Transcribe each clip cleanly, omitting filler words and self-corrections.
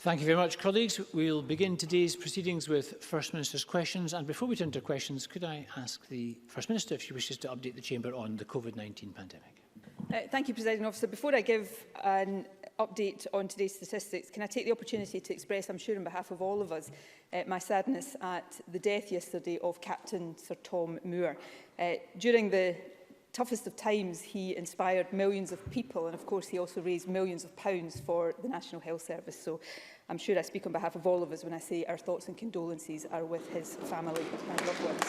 Thank you very much, colleagues. We'll begin today's proceedings with First Minister's questions. And before we turn to questions, could I ask the First Minister if she wishes to update the Chamber on the COVID-19 pandemic? Thank you, Presiding Officer. Before I give an update on today's statistics, can I take the opportunity to express, I'm sure on behalf of all of us, my sadness at the death yesterday of Captain Sir Tom Moore. During the toughest of times, he inspired millions of people, and of course he also raised millions of pounds for the National Health Service. So I'm sure I speak on behalf of all of us when I say our thoughts and condolences are with his family and loved ones.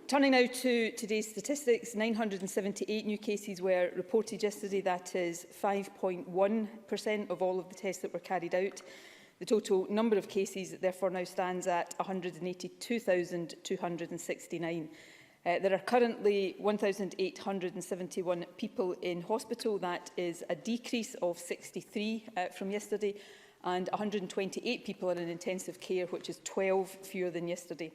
Turning now to today's statistics, 978 new cases were reported yesterday. That is 5.1% of all of the tests that were carried out. The total number of cases therefore now stands at 182,269. There are currently 1,871 people in hospital. That is a decrease of 63 from yesterday, and 128 people are in intensive care, which is 12 fewer than yesterday.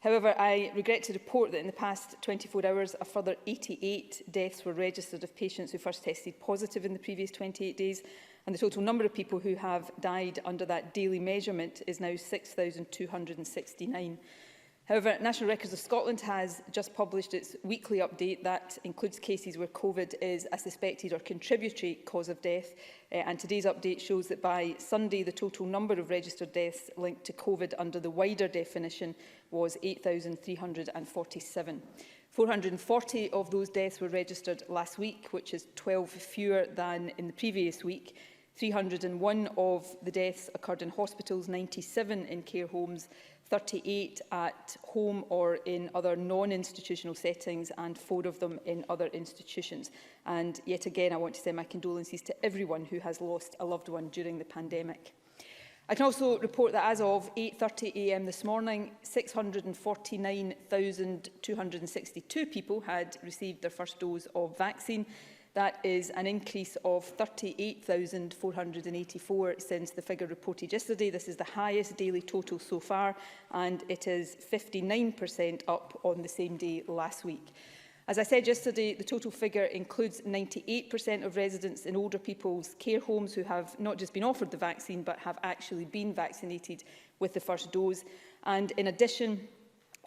However, I regret to report that in the past 24 hours, a further 88 deaths were registered of patients who first tested positive in the previous 28 days, and the total number of people who have died under that daily measurement is now 6,269. However, National Records of Scotland has just published its weekly update that includes cases where COVID is a suspected or contributory cause of death, and today's update shows that by Sunday the total number of registered deaths linked to COVID under the wider definition was 8,347. 440 of those deaths were registered last week, which is 12 fewer than in the previous week. 301 of the deaths occurred in hospitals, 97 in care homes, 38 at home or in other non-institutional settings, and 4 of them in other institutions. And yet again, I want to send my condolences to everyone who has lost a loved one during the pandemic. I can also report that as of 8:30 a.m. this morning, 649,262 people had received their first dose of vaccine. That is an increase of 38,484 since the figure reported yesterday. This is the highest daily total so far, and it is 59% up on the same day last week. As I said yesterday, the total figure includes 98% of residents in older people's care homes who have not just been offered the vaccine, but have actually been vaccinated with the first dose. And in addition,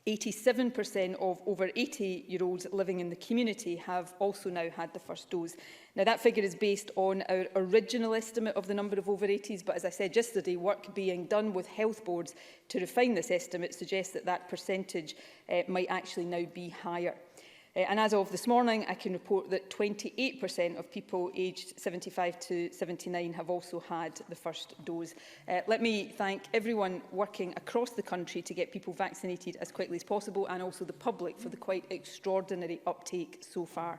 87% of over 80-year-olds living in the community have also now had the first dose. Now, that figure is based on our original estimate of the number of over 80s, but as I said yesterday, work being done with health boards to refine this estimate suggests that that percentage might actually now be higher. And as of this morning, I can report that 28% of people aged 75 to 79 have also had the first dose. Let me thank everyone working across the country to get people vaccinated as quickly as possible, and also the public for the quite extraordinary uptake so far.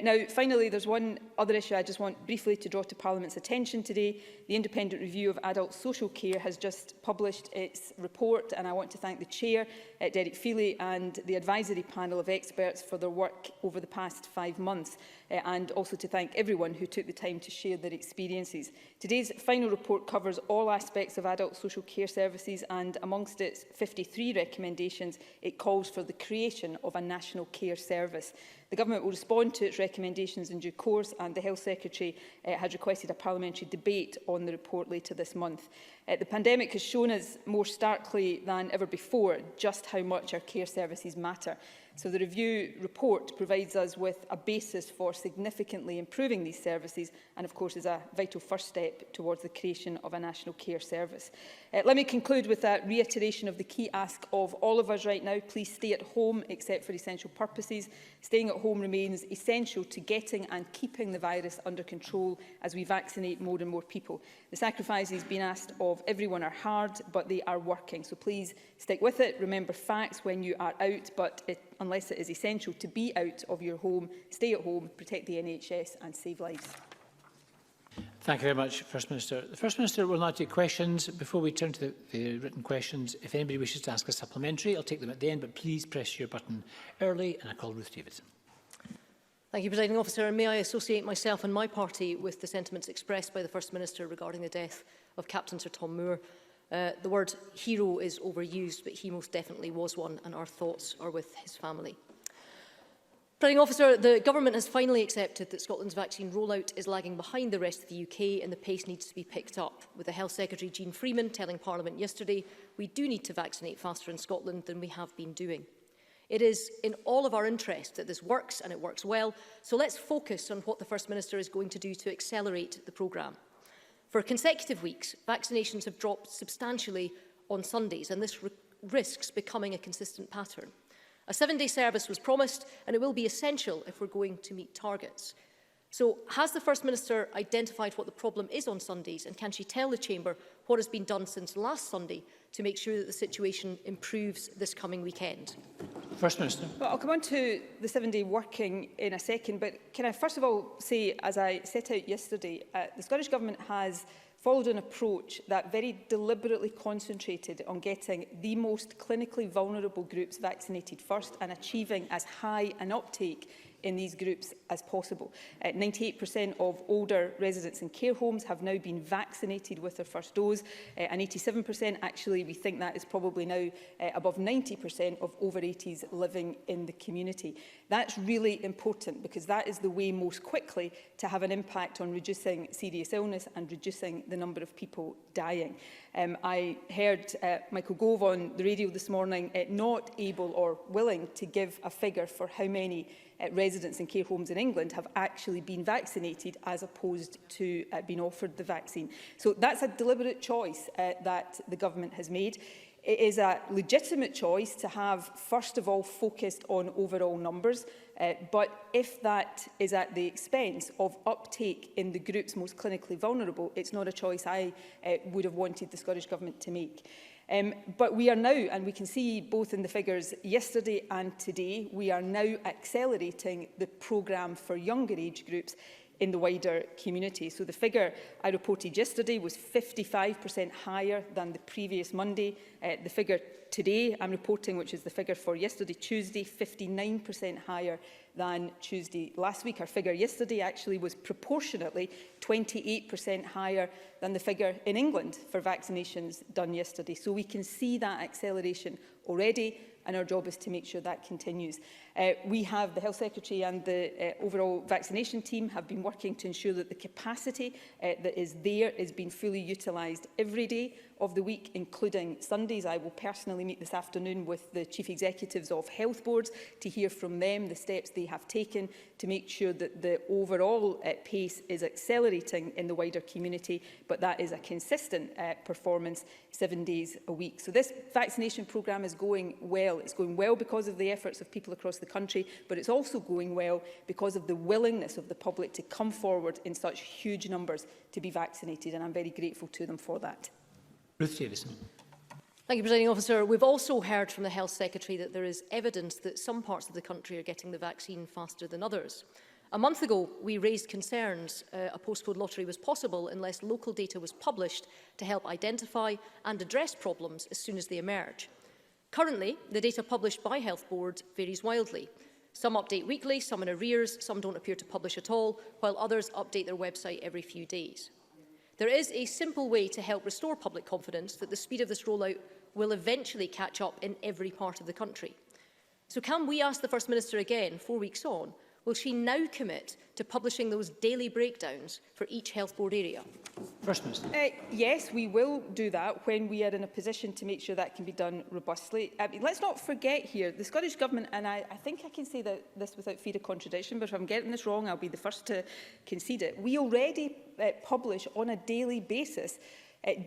Now, finally, there's one other issue I just want briefly to draw to Parliament's attention today. The Independent Review of Adult Social Care has just published its report, and I want to thank the Chair, Derek Feely, and the advisory panel of experts for their work over the past 5 months, and also to thank everyone who took the time to share their experiences. Today's final report covers all aspects of adult social care services, and amongst its 53 recommendations, it calls for the creation of a national care service. The Government will respond to its recommendations in due course, and the Health Secretary has requested a parliamentary debate on the report later this month. The pandemic has shown us more starkly than ever before just how much our care services matter. So the review report provides us with a basis for significantly improving these services, and of course is a vital first step towards the creation of a national care service. Let me conclude with a reiteration of the key ask of all of us right now. Please stay at home except for essential purposes. Staying at home remains essential to getting and keeping the virus under control as we vaccinate more and more people. The sacrifices being asked of everyone are hard, but they are working. So please stick with it. Remember facts when you are out, but unless it is essential to be out of your home, stay at home, protect the NHS and save lives. Thank you very much, First Minister. The First Minister will now take questions. Before we turn to the written questions, if anybody wishes to ask a supplementary, I'll take them at the end, but please press your button early, and I call Ruth Davidson. Thank you, Presiding Officer. And may I associate myself and my party with the sentiments expressed by the First Minister regarding the death of Captain Sir Tom Moore. The word hero is overused, but he most definitely was one, and our thoughts are with his family. Presiding Officer, the Government has finally accepted that Scotland's vaccine rollout is lagging behind the rest of the UK and the pace needs to be picked up. With the Health Secretary Jean Freeman telling Parliament yesterday, we do need to vaccinate faster in Scotland than we have been doing. It is in all of our interest that this works and it works well, so let's focus on what the First Minister is going to do to accelerate the programme. For consecutive weeks, vaccinations have dropped substantially on Sundays, and this risks becoming a consistent pattern. A 7-day service was promised, and it will be essential if we're going to meet targets. So, has the First Minister identified what the problem is on Sundays, and can she tell the Chamber what has been done since last Sunday to make sure that the situation improves this coming weekend? First Minister. Well, I'll come on to the 7-day working in a second, but can I first of all say, as I set out yesterday, the Scottish Government has followed an approach that very deliberately concentrated on getting the most clinically vulnerable groups vaccinated first and achieving as high an uptake in these groups as possible. 98% of older residents in care homes have now been vaccinated with their first dose, and 87% actually, we think that is probably now above 90% of over 80s living in the community. That's really important because that is the way most quickly to have an impact on reducing serious illness and reducing the number of people dying. I heard Michael Gove on the radio this morning not able or willing to give a figure for how many residents in care homes in England have actually been vaccinated as opposed to being offered the vaccine. So that's a deliberate choice that the government has made. It is a legitimate choice to have, first of all, focused on overall numbers, but if that is at the expense of uptake in the groups most clinically vulnerable, it's not a choice I would have wanted the Scottish Government to make. But we are now, and we can see both in the figures yesterday and today, we are now accelerating the programme for younger age groups in the wider community. So the figure I reported yesterday was 55% higher than the previous Monday. The figure today I'm reporting, which is the figure for yesterday, Tuesday, 59% higher than Tuesday last week. Our figure yesterday actually was proportionately 28% higher than the figure in England for vaccinations done yesterday. So we can see that acceleration already, and our job is to make sure that continues. We have, the Health Secretary and the overall vaccination team have been working to ensure that the capacity that is there is being fully utilised every day of the week, including Sundays. I will personally meet this afternoon with the Chief Executives of Health Boards to hear from them the steps they have taken to make sure that the overall pace is accelerating in the wider community, but that is a consistent performance 7 days a week. So this vaccination programme is going well. It's going well because of the efforts of people across the country, but it's also going well because of the willingness of the public to come forward in such huge numbers to be vaccinated, and I'm very grateful to them for that. Ruth Davison. Thank you, Presiding Officer. We've also heard from the Health Secretary that there is evidence that some parts of the country are getting the vaccine faster than others. A month ago, we raised concerns a postcode lottery was possible unless local data was published to help identify and address problems as soon as they emerge. Currently, the data published by Health Board varies wildly. Some update weekly, some in arrears, some don't appear to publish at all, while others update their website every few days. There is a simple way to help restore public confidence that the speed of this rollout will eventually catch up in every part of the country. So can we ask the First Minister again, 4 weeks on, will she now commit to publishing those daily breakdowns for each Health Board area? First Minister. Yes, we will do that when we are in a position to make sure that can be done robustly. Let's not forget here, the Scottish Government, and I think I can say this without fear of contradiction, but if I'm getting this wrong, I'll be the first to concede it. We already publish on a daily basis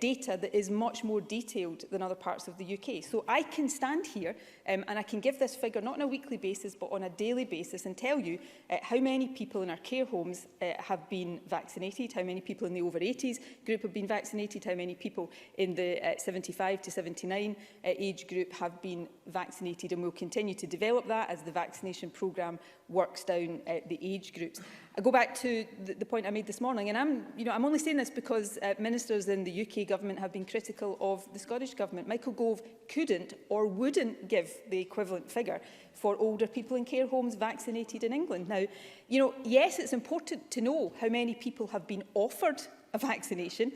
data that is much more detailed than other parts of the UK. So I can stand here and I can give this figure not on a weekly basis but on a daily basis and tell you how many people in our care homes have been vaccinated, how many people in the over 80s group have been vaccinated, how many people in the 75 to 79 age group have been vaccinated, and we'll continue to develop that as the vaccination programme works down the age groups. I go back to the point I made this morning, and I'm only saying this because ministers in the UK government have been critical of the Scottish government. Michael Gove couldn't or wouldn't give the equivalent figure for older people in care homes vaccinated in England. Now, yes, it's important to know how many people have been offered a vaccination,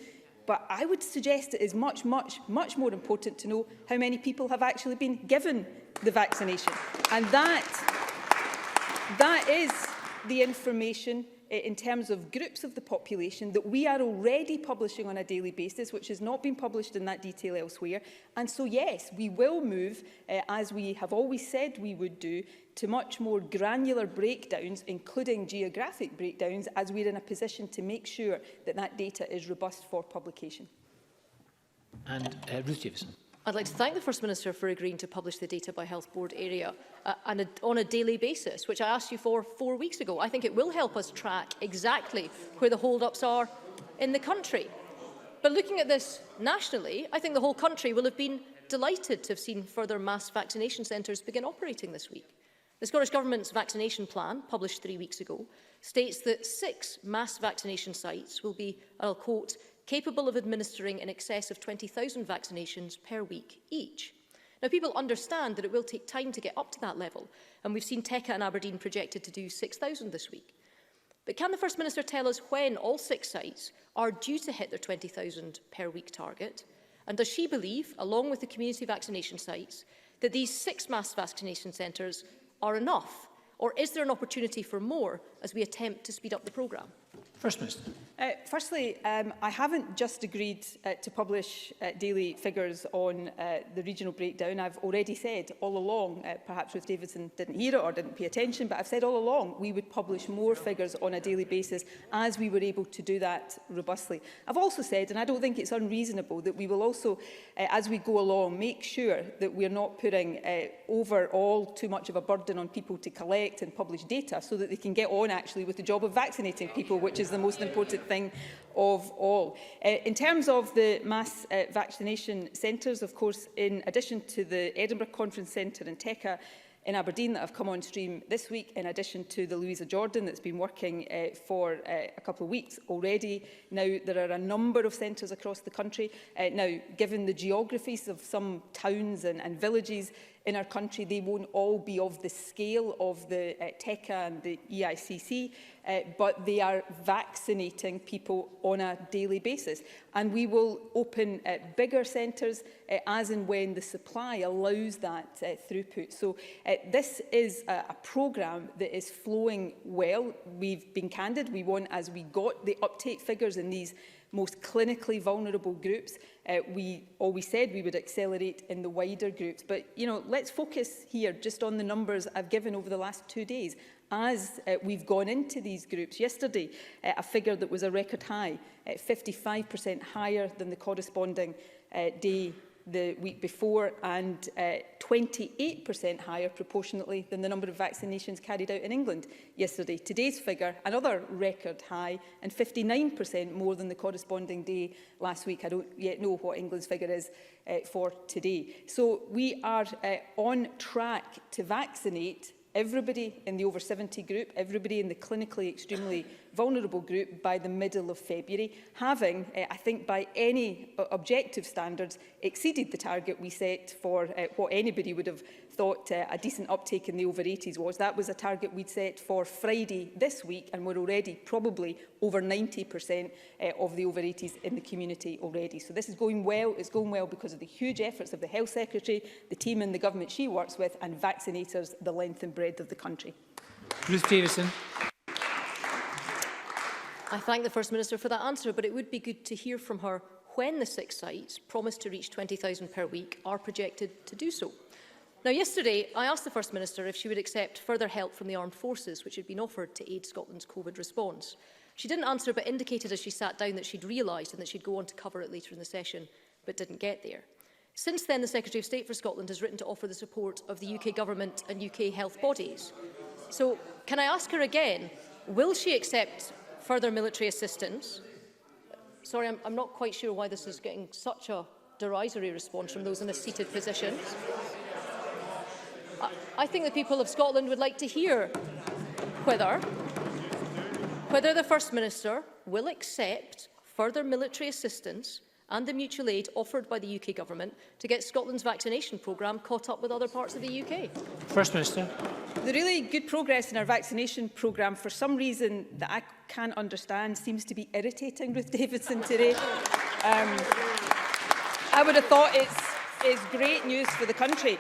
but I would suggest it is much, much, much more important to know how many people have actually been given the vaccination. And that That is the information in terms of groups of the population that we are already publishing on a daily basis, which has not been published in that detail elsewhere. And so, yes, we will move, as we have always said we would do, to much more granular breakdowns, including geographic breakdowns, as we're in a position to make sure that that data is robust for publication. And Ruth Davidson. I'd like to thank the First Minister for agreeing to publish the data by Health Board area on a daily basis, which I asked you for 4 weeks ago. I think it will help us track exactly where the hold-ups are in the country. But looking at this nationally, I think the whole country will have been delighted to have seen further mass vaccination centres begin operating this week. The Scottish Government's vaccination plan, published 3 weeks ago, states that 6 mass vaccination sites will be, I'll quote, capable of administering in excess of 20,000 vaccinations per week each. Now, people understand that it will take time to get up to that level, and we've seen Tekka and Aberdeen projected to do 6,000 this week. But can the First Minister tell us when all 6 sites are due to hit their 20,000 per week target? And does she believe, along with the community vaccination sites, that these 6 mass vaccination centres are enough? Or is there an opportunity for more as we attempt to speed up the programme? First Minister. Firstly, I haven't just agreed to publish daily figures on the regional breakdown. I've already said all along, perhaps Ruth Davidson didn't hear it or didn't pay attention, but I've said all along we would publish more figures on a daily basis as we were able to do that robustly. I've also said, and I don't think it's unreasonable, that we will also, as we go along, make sure that we're not putting overall too much of a burden on people to collect and publish data so that they can get on actually with the job of vaccinating people, which is the most important thing of all. In terms of the mass vaccination centres, of course, in addition to the Edinburgh Conference Centre and Tekka in Aberdeen that have come on stream this week, in addition to the Louisa Jordan that's been working for a couple of weeks already. Now, there are a number of centres across the country. Now, given the geographies of some towns and villages in our country, they won't all be of the scale of the Tekka and the EICC, but they are vaccinating people on a daily basis. And we will open bigger centres as and when the supply allows that throughput. So this is a programme that is flowing well. We've been candid. We want, as we got the uptake figures in these most clinically vulnerable groups, we always said we would accelerate in the wider groups. But, you know, let's focus here just on the numbers I've given over the last 2 days. As we've gone into these groups, yesterday, a figure that was a record high, 55% higher than the corresponding day the week before, and 28% higher proportionately than the number of vaccinations carried out in England yesterday. Today's figure, another record high, and 59% more than the corresponding day last week. I don't yet know what England's figure is for today. So we are on track to vaccinate everybody in the over 70 group, everybody in the clinically extremely vulnerable group by the middle of February, having, I think by any objective standards, exceeded the target we set for what anybody would have thought a decent uptake in the over 80s was. That was a target we'd set for Friday this week, and we're already probably over 90% of the over 80s in the community already. So this is going well. It's going well because of the huge efforts of the Health Secretary, the team in the government she works with, and vaccinators the length and breadth of the country. Ruth Davidson. I thank the First Minister for that answer, but it would be good to hear from her when the 6 sites promised to reach 20,000 per week are projected to do so. Now, yesterday, I asked the First Minister if she would accept further help from the armed forces, which had been offered to aid Scotland's COVID response. She didn't answer, but indicated as she sat down that she'd realised and that she'd go on to cover it later in the session, but didn't get there. Since then, the Secretary of State for Scotland has written to offer the support of the UK Government and UK health bodies. So, can I ask her again, will she accept further military assistance? Sorry, I'm not quite sure why this is getting such a derisory response from those in a seated position. I think the people of Scotland would like to hear whether the First Minister will accept further military assistance and the mutual aid offered by the UK Government to get Scotland's vaccination programme caught up with other parts of the UK. First Minister. The really good progress in our vaccination programme, for some reason that I can't understand, seems to be irritating Ruth Davidson today. I would have thought it's great news for the country.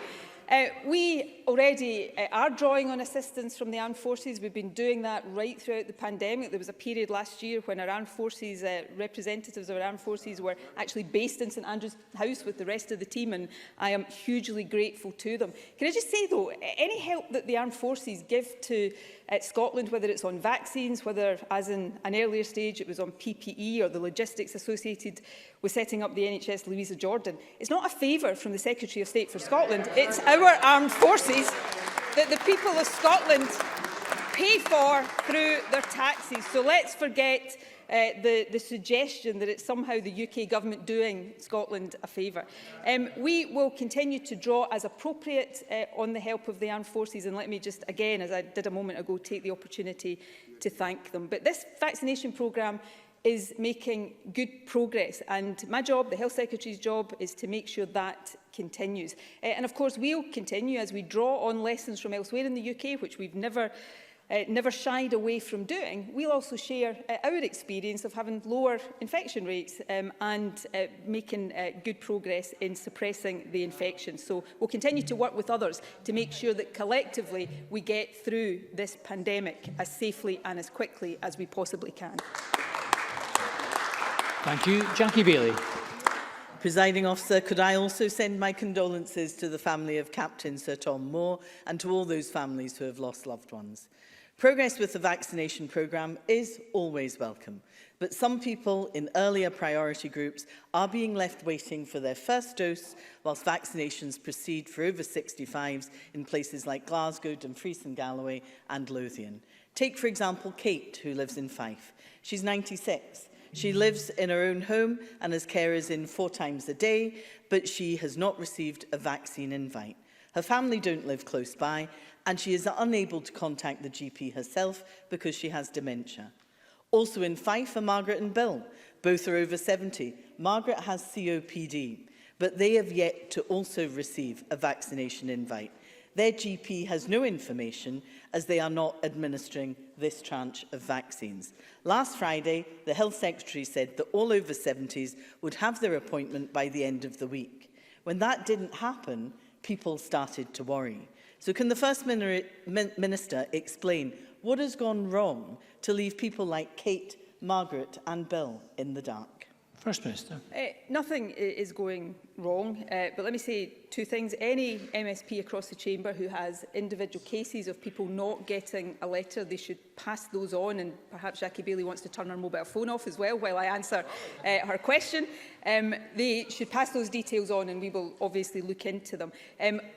We already are drawing on assistance from the armed forces. We've been doing that right throughout the pandemic. There was a period last year when our armed forces, representatives of our armed forces were actually based in St Andrew's House with the rest of the team, and I am hugely grateful to them. Can I just say, though, any help that the armed forces give to Scotland, whether it's on vaccines, whether, as in an earlier stage, it was on PPE or the logistics associated with setting up the NHS Louisa Jordan, it's not a favour from the Secretary of State for Scotland. It's our armed forces that the people of Scotland pay for through their taxes. So let's forget the suggestion that it's somehow the UK government doing Scotland a favour. We will continue to draw as appropriate on the help of the armed forces, and let me just again, as I did a moment ago, take the opportunity to thank them. But this vaccination programme is making good progress, and my job, the Health Secretary's job, is to make sure that continues. And of course we'll continue as we draw on lessons from elsewhere in the UK, which we've never shied away from doing. We'll also share our experience of having lower infection rates and making good progress in suppressing the infection. So we'll continue to work with others to make sure that collectively we get through this pandemic as safely and as quickly as we possibly can. Thank you. Jackie Bailey. Presiding Officer, could I also send my condolences to the family of Captain Sir Tom Moore and to all those families who have lost loved ones. Progress with the vaccination programme is always welcome, but some people in earlier priority groups are being left waiting for their first dose whilst vaccinations proceed for over 65s in places like Glasgow, Dumfries and Galloway and Lothian. Take, for example, Kate, who lives in Fife. She's 96. She lives in her own home and has carers in 4 times a day, but she has not received a vaccine invite. Her family don't live close by, and she is unable to contact the GP herself because she has dementia. Also in Fife are Margaret and Bill. Both are over 70. Margaret has COPD, but they have yet to also receive a vaccination invite. Their GP has no information as they are not administering this tranche of vaccines. Last Friday, the Health Secretary said that all over 70s would have their appointment by the end of the week. When that didn't happen, people started to worry. So can the First Minister explain what has gone wrong to leave people like Kate, Margaret and Bill in the dark? First Minister. Nothing is going wrong, but let me say 2 things. Any MSP across the chamber who has individual cases of people not getting a letter, they should pass those on, and perhaps Jackie Bailey wants to turn her mobile phone off as well while I answer her question. They should pass those details on and we will obviously look into them.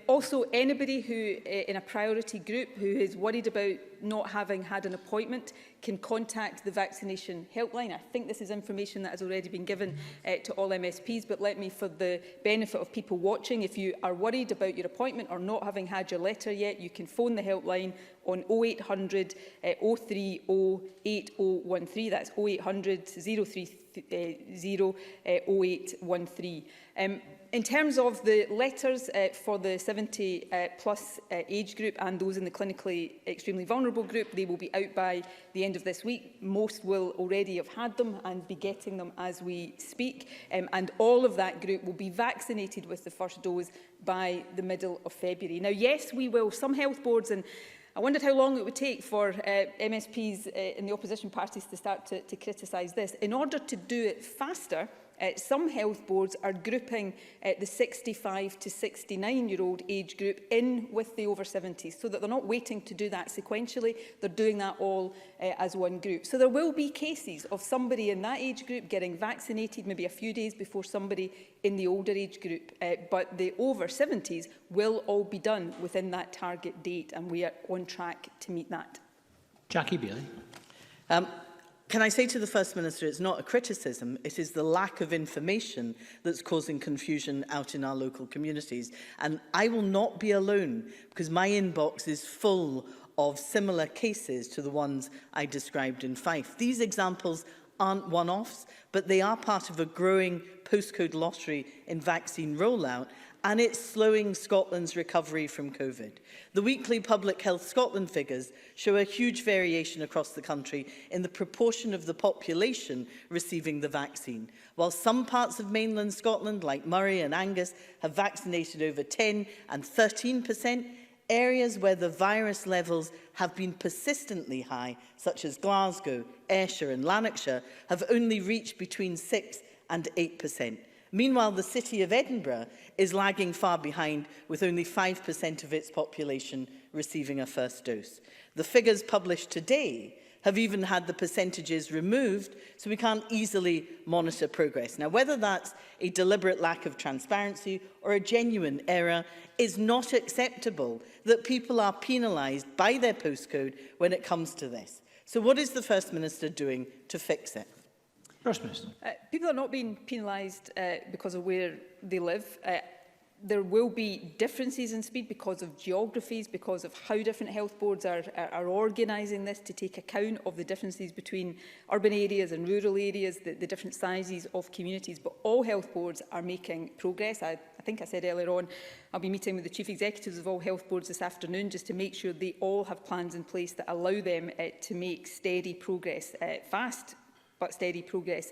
Also, anybody who in a priority group who is worried about not having had an appointment can contact the vaccination helpline. I think this is information that has already been given to all MSPs, but let me, for the benefit of people watching, if you are worried about your appointment or not having had your letter yet, you can phone the helpline on 0800 030 8013. That's 0800 030 0813. In terms of the letters for the 70 plus age group and those in the clinically extremely vulnerable group, they will be out by the end of this week. Most will already have had them and be getting them as we speak. And all of that group will be vaccinated with the first dose by the middle of February. Now, yes, we will. Some health boards, and I wondered how long it would take for MSPs in the opposition parties to start to criticise this. In order to do it faster, some health boards are grouping the 65 to 69-year-old age group in with the over 70s, so that they're not waiting to do that sequentially, they're doing that all as one group. So there will be cases of somebody in that age group getting vaccinated maybe a few days before somebody in the older age group, but the over 70s will all be done within that target date, and we are on track to meet that. Jackie Bailey. Can I say to the First Minister, it's not a criticism, it is the lack of information that's causing confusion out in our local communities. And I will not be alone, because my inbox is full of similar cases to the ones I described in Fife. These examples aren't one-offs, but they are part of a growing postcode lottery in vaccine rollout. and it's slowing Scotland's recovery from COVID. The weekly Public Health Scotland figures show a huge variation across the country in the proportion of the population receiving the vaccine. While some parts of mainland Scotland, like Moray and Angus, have vaccinated over 10 and 13%, areas where the virus levels have been persistently high, such as Glasgow, Ayrshire and Lanarkshire, have only reached between 6 and 8%. Meanwhile, the city of Edinburgh is lagging far behind, with only 5% of its population receiving a first dose. The figures published today have even had the percentages removed, so we can't easily monitor progress. Now, whether that's a deliberate lack of transparency or a genuine error, is not acceptable that people are penalised by their postcode when it comes to this. So what is the First Minister doing to fix it? First Minister. People are not being penalised because of where they live. There will be differences in speed because of geographies, because of how different health boards are organising this to take account of the differences between urban areas and rural areas, the different sizes of communities. But all health boards are making progress. I think I said earlier on, I'll be meeting with the chief executives of all health boards this afternoon just to make sure they all have plans in place that allow them to make steady progress, fast but steady progress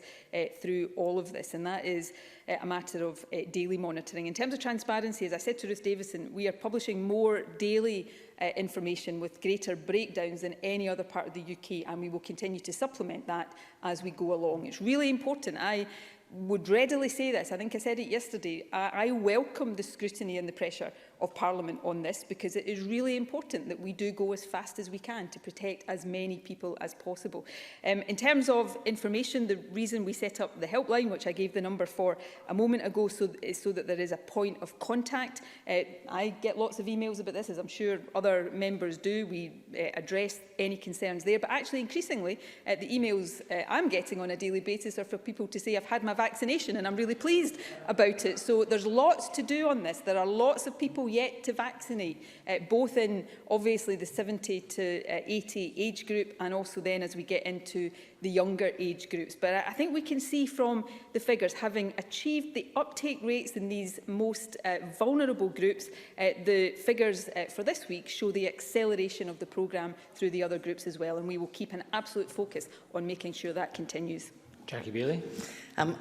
through all of this. And that is a matter of daily monitoring. In terms of transparency, as I said to Ruth Davison, we are publishing more daily information with greater breakdowns than any other part of the UK, and we will continue to supplement that as we go along. It's really important. I would readily say this. I think I said it yesterday. I welcome the scrutiny and the pressure of Parliament on this, because it is really important that we do go as fast as we can to protect as many people as possible. In terms of information, the reason we set up the helpline, which I gave the number for a moment ago, is so that there is a point of contact. I get lots of emails about this, as I'm sure other members do. We address any concerns there, but actually increasingly the emails I'm getting on a daily basis are for people to say, I've had my vaccination and I'm really pleased about it. So there's lots to do on this. There are lots of people yet to vaccinate, both in obviously the 70 to 80 age group, and also then as we get into the younger age groups. But I think we can see from the figures, having achieved the uptake rates in these most vulnerable groups, the figures for this week show the acceleration of the programme through the other groups as well, and we will keep an absolute focus on making sure that continues. Jackie Bailey.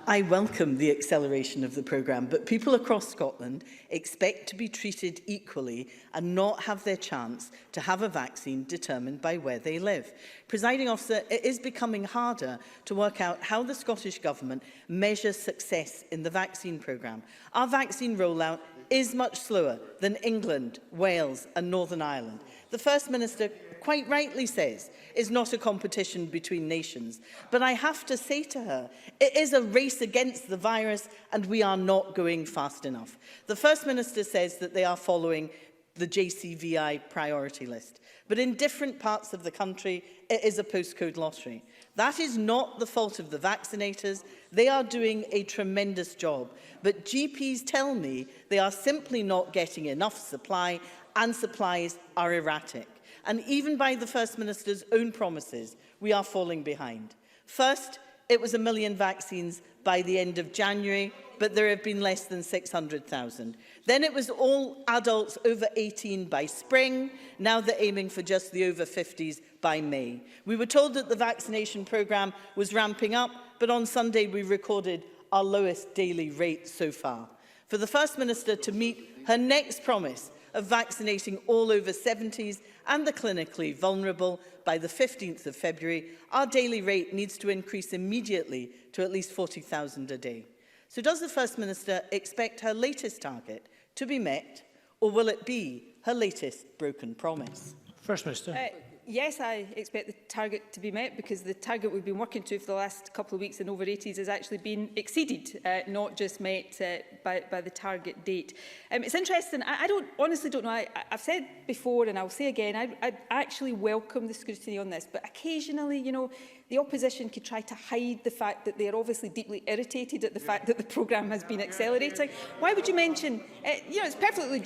I welcome the acceleration of the programme, but people across Scotland expect to be treated equally and not have their chance to have a vaccine determined by where they live. Presiding Officer, it is becoming harder to work out how the Scottish Government measures success in the vaccine programme. Our vaccine rollout is much slower than England, Wales and Northern Ireland. The First Minister quite rightly says is not a competition between nations. But I have to say to her, it is a race against the virus and we are not going fast enough. The First Minister says that they are following the JCVI priority list. But in different parts of the country, it is a postcode lottery. That is not the fault of the vaccinators. They are doing a tremendous job. But GPs tell me they are simply not getting enough supply, and supplies are erratic. And even by the First Minister's own promises, we are falling behind. First, it was 1 million vaccines by the end of January, but there have been less than 600,000. Then it was all adults over 18 by spring. Now they're aiming for just the over 50s by May. We were told that the vaccination programme was ramping up, but on Sunday we recorded our lowest daily rate so far. For the First Minister to meet her next promise of vaccinating all over 70s and the clinically vulnerable by the 15th of February, our daily rate needs to increase immediately to at least 40,000 a day. So does the First Minister expect her latest target to be met, or will it be her latest broken promise? First Minister. Yes, I expect the target to be met, because the target we've been working to for the last couple of weeks in over 80s has actually been exceeded, not just met by the target date. It's interesting. I honestly don't know. I've said before, and I'll say again, I actually welcome the scrutiny on this. But occasionally, you know, the opposition could try to hide the fact that they're obviously deeply irritated at the fact that the programme has been accelerating. Why would you mention, it's perfectly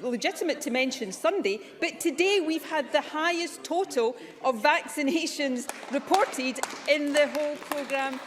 legitimate to mention Sunday, but today we've had the highest total of vaccinations reported in the whole programme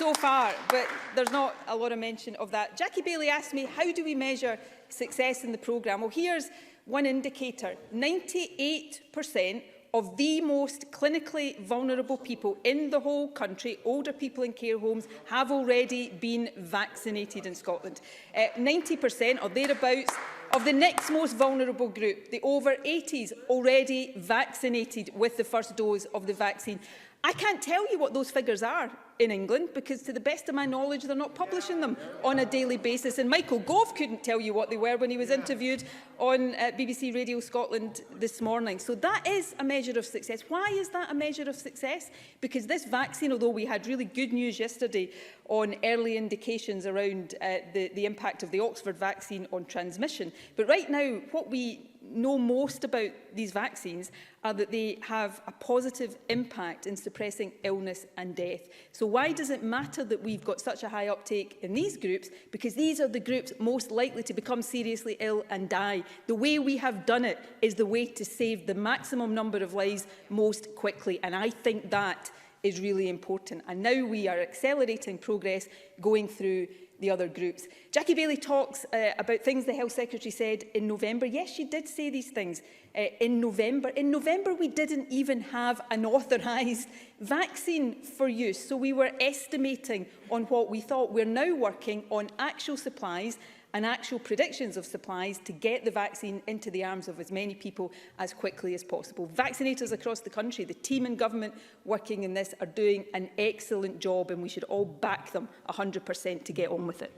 so far, but there's not a lot of mention of that. Jackie Bailey asked me, how do we measure success in the programme? Well, here's one indicator. 98% of the most clinically vulnerable people in the whole country, older people in care homes, have already been vaccinated in Scotland. 90% or thereabouts of the next most vulnerable group, the over 80s, already vaccinated with the first dose of the vaccine. I can't tell you what those figures are in England because, to the best of my knowledge, they're not publishing them on a daily basis. And Michael Gove couldn't tell you what they were when he was interviewed on BBC Radio Scotland this morning. So that is a measure of success. Why is that a measure of success? Because this vaccine, although we had really good news yesterday on early indications around the impact of the Oxford vaccine on transmission, but right now what we know most about these vaccines are that they have a positive impact in suppressing illness and death. So why does it matter that we've got such a high uptake in these groups? Because these are the groups most likely to become seriously ill and die. The way we have done it is the way to save the maximum number of lives most quickly, and I think that is really important. And now we are accelerating progress going through the other groups. Jackie Bailey talks about things the Health Secretary said in November. Yes, she did say these things in November. In November, we didn't even have an authorised vaccine for use. So we were estimating on what we thought. We're now working on actual supplies and actual predictions of supplies to get the vaccine into the arms of as many people as quickly as possible. Vaccinators across the country, the team in government working in this, are doing an excellent job, and we should all back them 100% to get on with it.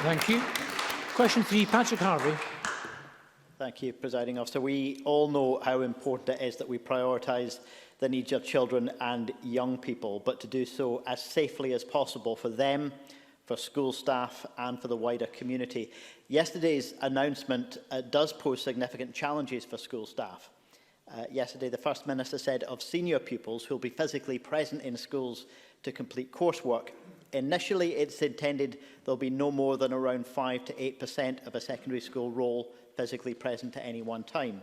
Thank you. Question 3, Patrick Harvey. Thank you, Presiding Officer. We all know how important it is that we prioritise the needs of children and young people, but to do so as safely as possible for them, for school staff and for the wider community. Yesterday's announcement does pose significant challenges for school staff. Yesterday, the First Minister said of senior pupils who will be physically present in schools to complete coursework, initially it's intended there will be no more than around 5 to 8% of a secondary school roll physically present at any one time.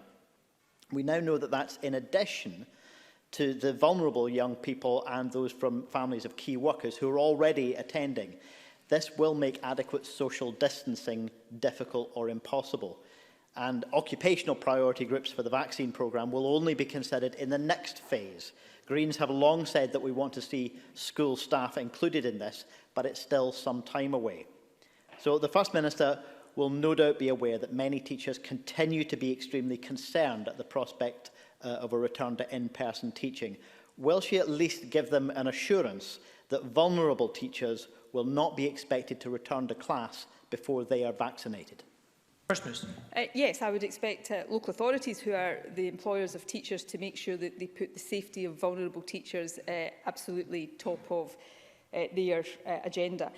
We now know that that's in addition to the vulnerable young people and those from families of key workers who are already attending. This will make adequate social distancing difficult or impossible. And occupational priority groups for the vaccine programme will only be considered in the next phase. Greens have long said that we want to see school staff included in this, but it's still some time away. So the First Minister will no doubt be aware that many teachers continue to be extremely concerned at the prospect of a return to in-person teaching. Will she at least give them an assurance that vulnerable teachers will not be expected to return to class before they are vaccinated? First Minister. Yes, I would expect local authorities, who are the employers of teachers, to make sure that they put the safety of vulnerable teachers absolutely top of their agenda.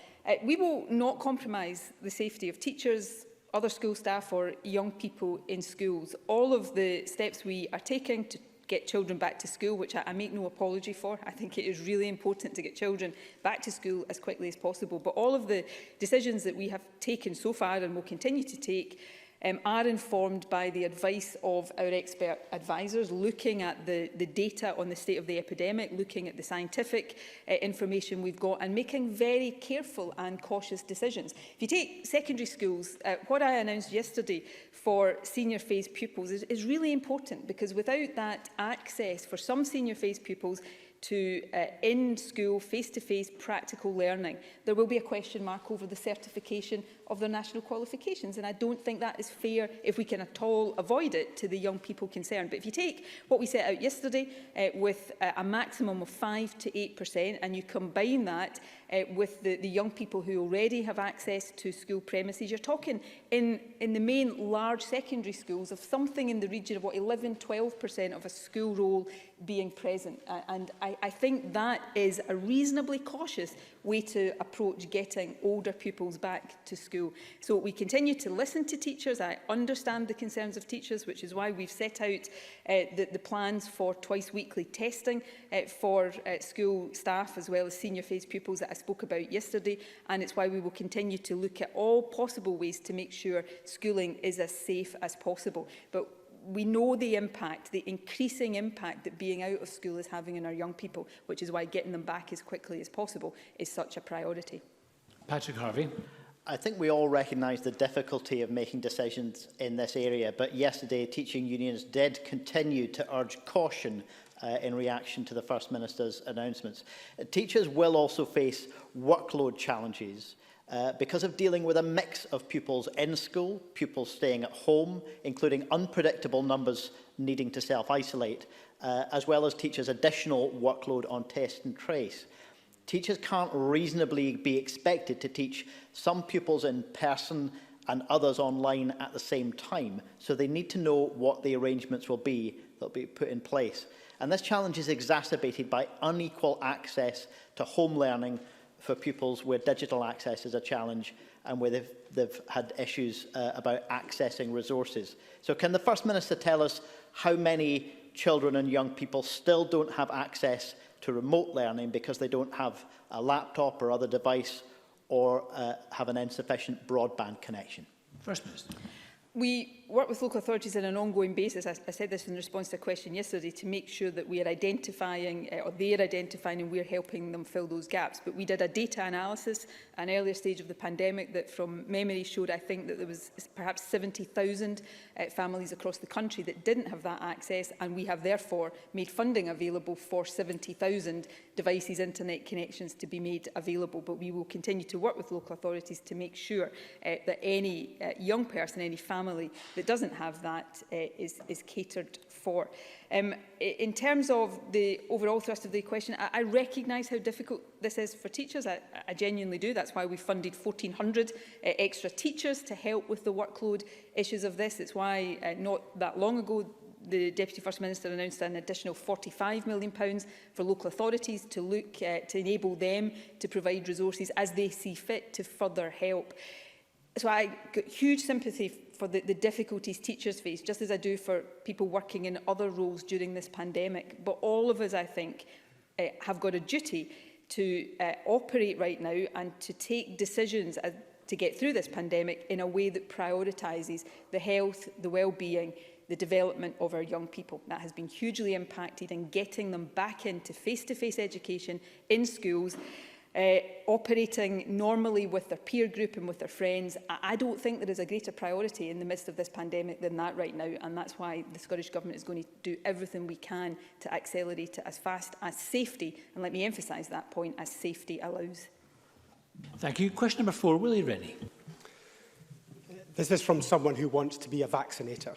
We will not compromise the safety of teachers, other school staff or young people in schools. All of the steps we are taking to get children back to school, which I make no apology for. I think it is really important to get children back to school as quickly as possible. But all of the decisions that we have taken so far and will continue to take are informed by the advice of our expert advisors, looking at the data on the state of the epidemic, looking at the scientific information we've got, and making very careful and cautious decisions. If you take secondary schools, what I announced yesterday for senior phase pupils is really important, because without that access for some senior phase pupils to in-school, face-to-face practical learning, there will be a question mark over the certification of their national qualifications. And I don't think that is fair, if we can at all avoid it, to the young people concerned. But if you take what we set out yesterday with a maximum of 5 to 8%, and you combine that with the young people who already have access to school premises, you're talking in the main large secondary schools of something in the region of 11–12% of a school roll being present. And I think that is a reasonably cautious way to approach getting older pupils back to school. So we continue to listen to teachers. I understand the concerns of teachers, which is why we've set out the plans for twice-weekly testing for school staff as well as senior phase pupils that I spoke about yesterday. And it's why we will continue to look at all possible ways to make sure schooling is as safe as possible. But we know the impact, the increasing impact that being out of school is having on our young people, which is why getting them back as quickly as possible is such a priority. Patrick Harvey. I think we all recognise the difficulty of making decisions in this area, but yesterday teaching unions did continue to urge caution in reaction to the First Minister's announcements. Teachers will also face workload challenges because of dealing with a mix of pupils in school, pupils staying at home, including unpredictable numbers needing to self-isolate, as well as teachers' additional workload on test and trace. Teachers can't reasonably be expected to teach some pupils in person and others online at the same time, so they need to know what the arrangements will be that will be put in place. And this challenge is exacerbated by unequal access to home learning for pupils where digital access is a challenge and where they've had issues about accessing resources. So can the First Minister tell us how many children and young people still don't have access to remote learning because they don't have a laptop or other device or have an insufficient broadband connection? First Minister. We work with local authorities on an ongoing basis. I said this in response to a question yesterday, to make sure that we are identifying, or they are identifying, and we're helping them fill those gaps. But we did a data analysis at an earlier stage of the pandemic that from memory showed, I think, that there was perhaps 70,000 families across the country that didn't have that access, and we have therefore made funding available for 70,000 devices, internet connections to be made available. But we will continue to work with local authorities to make sure that any young person, any family that doesn't have that is catered for. In terms of the overall thrust of the question, I recognise how difficult this is for teachers. I genuinely do. That's why we funded 1,400 extra teachers to help with the workload issues of this. It's why not that long ago the Deputy First Minister announced an additional £45 million for local authorities to look to enable them to provide resources as they see fit to further help. So I got huge sympathy for the difficulties teachers face, just as I do for people working in other roles during this pandemic. But all of us, I think, have got a duty to operate right now and to take decisions to get through this pandemic in a way that prioritises the health, the well-being, the development of our young people. That has been hugely impacted in getting them back into face-to-face education in schools, operating normally with their peer group and with their friends. I don't think there is a greater priority in the midst of this pandemic than that right now, and that's why the Scottish Government is going to do everything we can to accelerate it as fast as safety, and let me emphasise that point, as safety allows. Thank you. Question number 4, Willie Rennie. This is from someone who wants to be a vaccinator.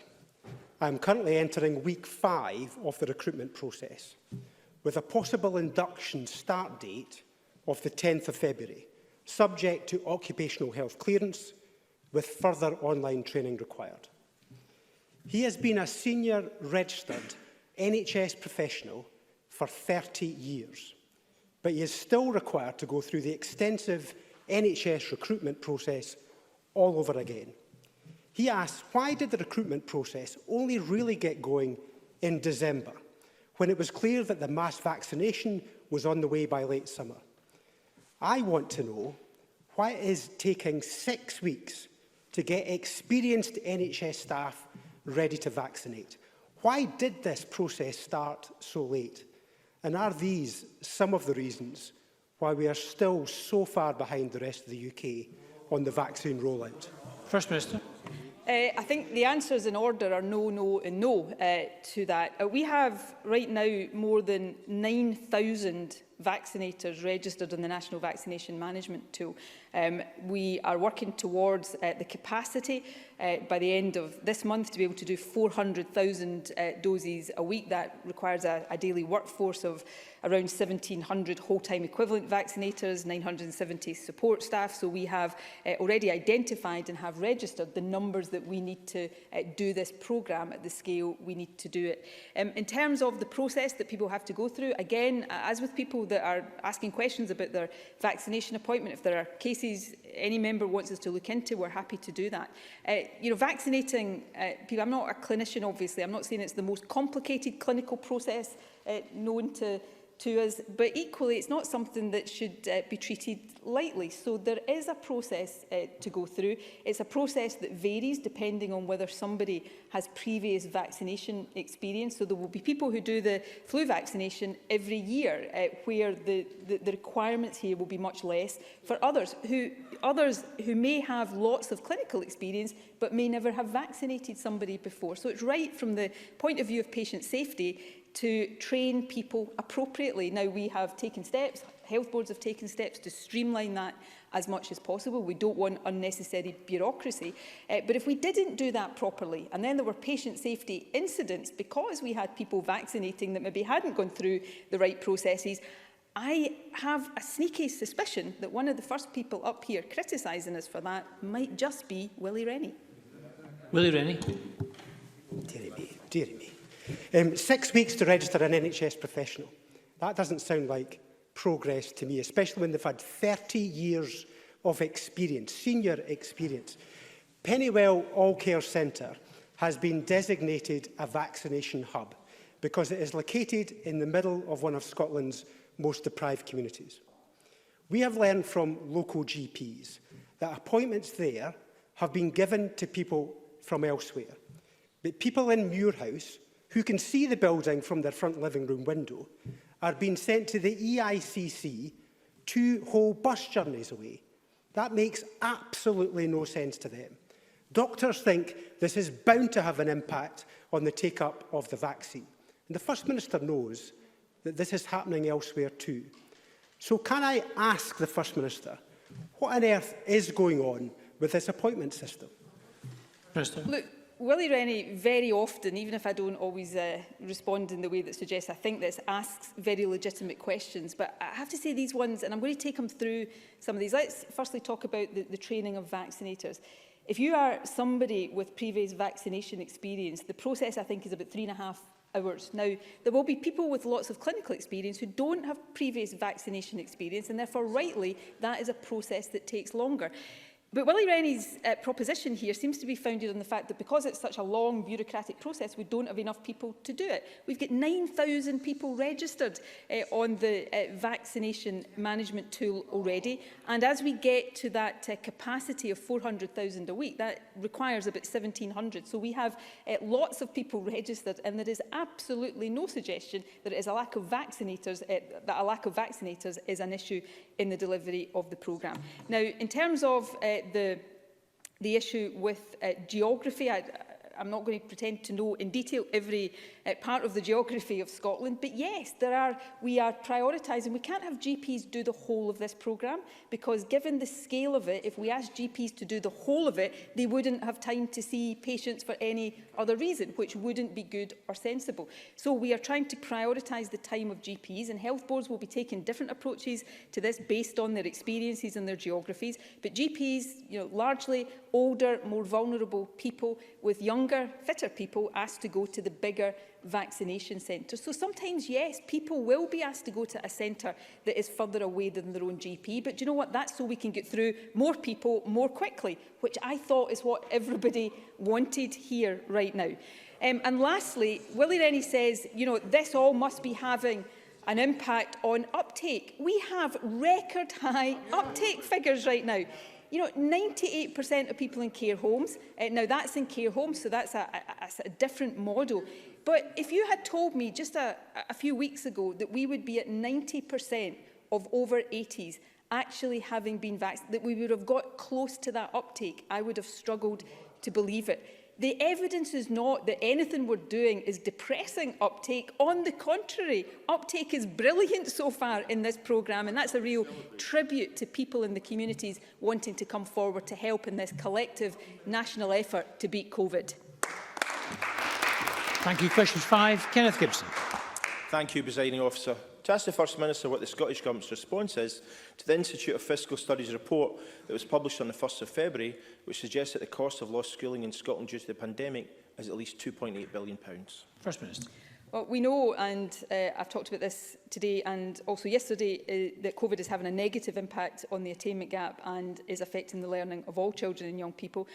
I'm currently entering week 5 of the recruitment process, with a possible induction start date of the 10th of February, subject to occupational health clearance, with further online training required. He has been a senior registered NHS professional for 30 years, but he is still required to go through the extensive NHS recruitment process all over again. He asks, why did the recruitment process only really get going in December, when it was clear that the mass vaccination was on the way by late summer? I want to know why it is taking 6 weeks to get experienced NHS staff ready to vaccinate. Why did this process start so late? And are these some of the reasons why we are still so far behind the rest of the UK on the vaccine rollout? First Minister. I think the answers in order are no, no and no to that. We have right now more than 9,000 vaccinators registered in the National Vaccination Management Tool. We are working towards the capacity by the end of this month to be able to do 400,000 doses a week. That requires a daily workforce of around 1,700 whole-time equivalent vaccinators, 970 support staff. So we have already identified and have registered the numbers that we need to do this programme at the scale we need to do it. In terms of the process that people have to go through, again, as with people that are asking questions about their vaccination appointment, if there are cases any member wants us to look into, we're happy to do that. Vaccinating people, I'm not a clinician, obviously. I'm not saying it's the most complicated clinical process known to to us, but equally it's not something that should be treated lightly. So there is a process to go through. It's a process that varies depending on whether somebody has previous vaccination experience. So there will be people who do the flu vaccination every year, where the requirements here will be much less. For others who may have lots of clinical experience but may never have vaccinated somebody before. So it's right from the point of view of patient safety to train people appropriately. Now, we have taken steps, health boards have taken steps to streamline that as much as possible. We don't want unnecessary bureaucracy. But if we didn't do that properly, and then there were patient safety incidents because we had people vaccinating that maybe hadn't gone through the right processes, I have a sneaky suspicion that one of the first people up here criticising us for that might just be Willie Rennie. Willie Rennie. Dearie me, dearie me. 6 weeks to register an NHS professional. That doesn't sound like progress to me, especially when they've had 30 years of experience, senior experience. Pennywell All Care Centre has been designated a vaccination hub because it is located in the middle of one of Scotland's most deprived communities. We have learned from local GPs that appointments there have been given to people from elsewhere. But people in Muirhouse, who can see the building from their front living room window, are being sent to the EICC 2 whole bus journeys away. That makes absolutely no sense to them. Doctors think this is bound to have an impact on the take-up of the vaccine. And the First Minister knows that this is happening elsewhere too. So can I ask the First Minister, what on earth is going on with this appointment system? Minister. Look, Willie Rennie very often, even if I don't always respond in the way that suggests I think this, asks very legitimate questions. But I have to say these ones, and I'm going to take him through some of these. Let's firstly talk about the training of vaccinators. If you are somebody with previous vaccination experience, the process I think is about 3.5 hours. Now, there will be people with lots of clinical experience who don't have previous vaccination experience, and therefore rightly that is a process that takes longer. But Willie Rennie's proposition here seems to be founded on the fact that because it's such a long bureaucratic process, we don't have enough people to do it. We've got 9,000 people registered on the vaccination management tool already. And as we get to that capacity of 400,000 a week, that requires about 1,700. So we have lots of people registered, and there is absolutely no suggestion that it is a lack of vaccinators, that a lack of vaccinators is an issue in the delivery of the programme. Now, in terms of the issue with geography, I'm not going to pretend to know in detail every part of the geography of Scotland, but yes, we are prioritising. We can't have GPs do the whole of this programme because given the scale of it, if we ask GPs to do the whole of it, they wouldn't have time to see patients for any other reason, which wouldn't be good or sensible. So we are trying to prioritise the time of GPs, and health boards will be taking different approaches to this based on their experiences and their geographies. But GPs, largely older, more vulnerable people with younger, fitter people asked to go to the bigger vaccination centres. So sometimes, yes, people will be asked to go to a centre that is further away than their own GP. But do you know what? That's so we can get through more people more quickly, which I thought is what everybody wanted here right now. And lastly, Willie Rennie says, this all must be having an impact on uptake. We have record high uptake figures right now. 98% of people in care homes, now that's in care homes, so that's a different model. But if you had told me just a few weeks ago that we would be at 90% of over 80s actually having been vaccinated, that we would have got close to that uptake, I would have struggled to believe it. The evidence is not that anything we're doing is depressing uptake. On the contrary, uptake is brilliant so far in this programme, and that's a real tribute to people in the communities wanting to come forward to help in this collective national effort to beat COVID. Thank you. Question 5, Kenneth Gibson. Thank you, Presiding Officer. To ask the First Minister what the Scottish Government's response is to the Institute of Fiscal Studies report that was published on the 1st of February, which suggests that the cost of lost schooling in Scotland due to the pandemic is at least £2.8 billion. First Minister. Well, we know, and I've talked about this today and also yesterday, that COVID is having a negative impact on the attainment gap and is affecting the learning of all children and young people.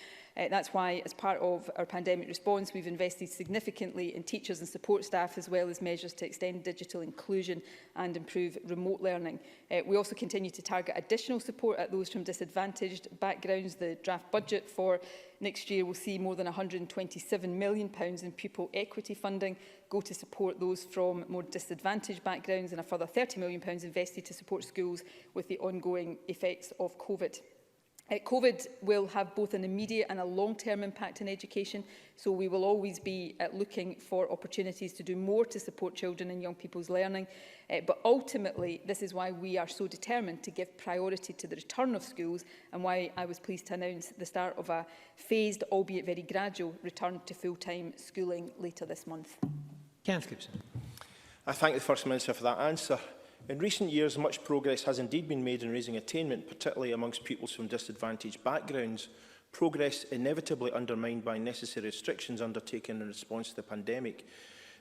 That's why, as part of our pandemic response, we've invested significantly in teachers and support staff, as well as measures to extend digital inclusion and improve remote learning. We also continue to target additional support at those from disadvantaged backgrounds. The draft budget for next year will see more than £127 million in pupil equity funding go to support those from more disadvantaged backgrounds, and a further £30 million invested to support schools with the ongoing effects of COVID. COVID will have both an immediate and a long-term impact on education, so we will always be looking for opportunities to do more to support children and young people's learning. But ultimately, this is why we are so determined to give priority to the return of schools, and why I was pleased to announce the start of a phased, albeit very gradual, return to full-time schooling later this month. Kenneth Gibson. I thank the First Minister for that answer. In recent years, much progress has indeed been made in raising attainment, particularly amongst pupils from disadvantaged backgrounds. Progress inevitably undermined by necessary restrictions undertaken in response to the pandemic.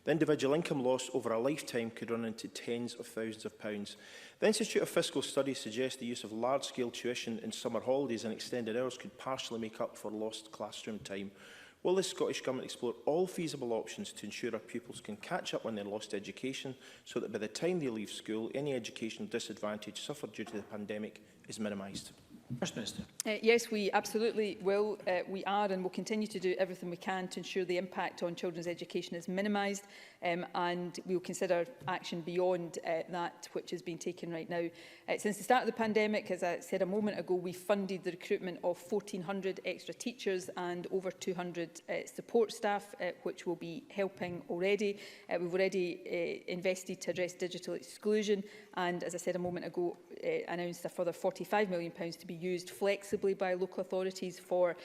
The individual income loss over a lifetime could run into tens of thousands of pounds. The Institute of Fiscal Studies suggests the use of large-scale tuition in summer holidays and extended hours could partially make up for lost classroom time. Will the Scottish Government explore all feasible options to ensure our pupils can catch up on their lost education, so that by the time they leave school, any educational disadvantage suffered due to the pandemic is minimised? First Minister. Yes, we absolutely will. We are and will continue to do everything we can to ensure the impact on children's education is minimised, and we will consider action beyond that which is being taken right now. Since the start of the pandemic, as I said a moment ago, we funded the recruitment of 1,400 extra teachers and over 200 support staff, which will be helping already. We've already invested to address digital exclusion, and as I said a moment ago, announced a further £45 million to be used flexibly by local authorities for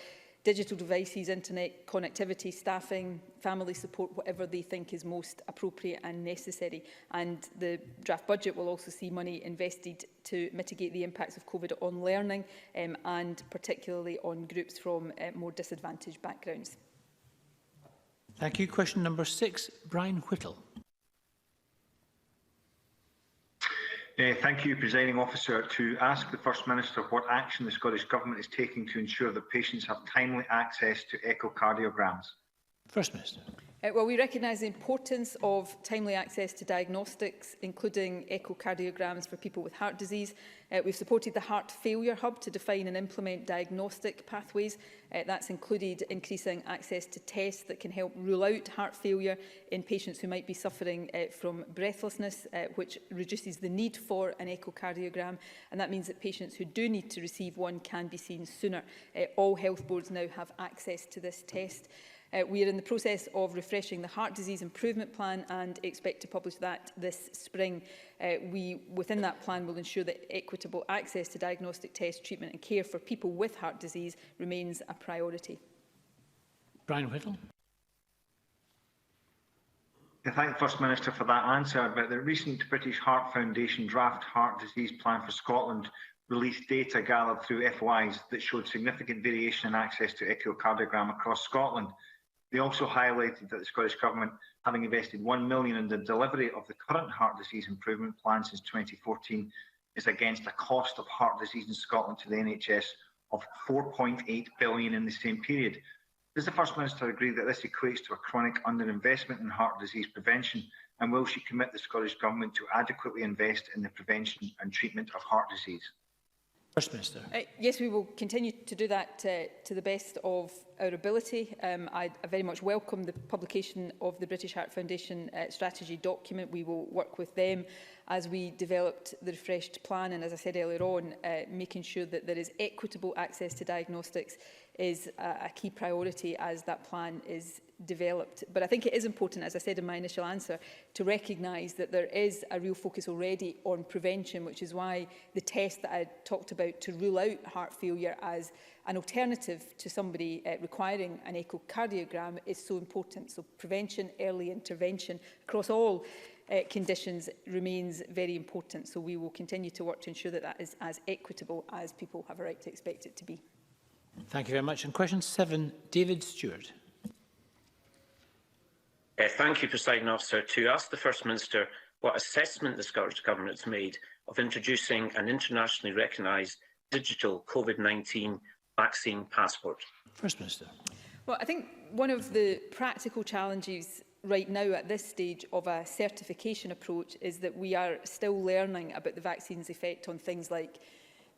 digital devices, internet connectivity, staffing, family support, whatever they think is most appropriate and necessary. And the draft budget will also see money invested to mitigate the impacts of COVID on learning, and particularly on groups from more disadvantaged backgrounds. Thank you. Question number 6, Brian Whittle. Thank you, Presiding Officer. To ask the First Minister what action the Scottish Government is taking to ensure that patients have timely access to echocardiograms. First Minister. Well, we recognise the importance of timely access to diagnostics, including echocardiograms for people with heart disease. We've supported the Heart Failure Hub to define and implement diagnostic pathways. That's included increasing access to tests that can help rule out heart failure in patients who might be suffering from breathlessness, which reduces the need for an echocardiogram. And that means that patients who do need to receive one can be seen sooner. All health boards now have access to this test. We are in the process of refreshing the Heart Disease Improvement Plan and expect to publish that this spring. Within that plan, will ensure that equitable access to diagnostic tests, treatment and care for people with heart disease remains a priority. Brian Whittle. I thank the First Minister for that answer, but the recent British Heart Foundation draft Heart Disease Plan for Scotland released data gathered through FOIs that showed significant variation in access to echocardiogram across Scotland. They also highlighted that the Scottish Government, having invested £1 million in the delivery of the current heart disease improvement plan since 2014, is against a cost of heart disease in Scotland to the NHS of £4.8 billion in the same period. Does the First Minister agree that this equates to a chronic underinvestment in heart disease prevention, and will she commit the Scottish Government to adequately invest in the prevention and treatment of heart disease? First Minister. Yes, we will continue to do that to the best of our ability. I very much welcome the publication of the British Heart Foundation strategy document. We will work with them as we developed the refreshed plan, and as I said earlier on, making sure that there is equitable access to diagnostics is a key priority as that plan is developed. But I think it is important, as I said in my initial answer, to recognise that there is a real focus already on prevention, which is why the test that I talked about to rule out heart failure as an alternative to somebody requiring an echocardiogram is so important. So prevention, early intervention across all conditions remains very important. So we will continue to work to ensure that that is as equitable as people have a right to expect it to be. Thank you very much. And question 7, David Stewart. Thank you, Presiding Officer. To ask the First Minister what assessment the Scottish Government has made of introducing an internationally recognised digital COVID-19 vaccine passport? First Minister. Well, I think one of the practical challenges right now at this stage of a certification approach is that we are still learning about the vaccine's effect on things like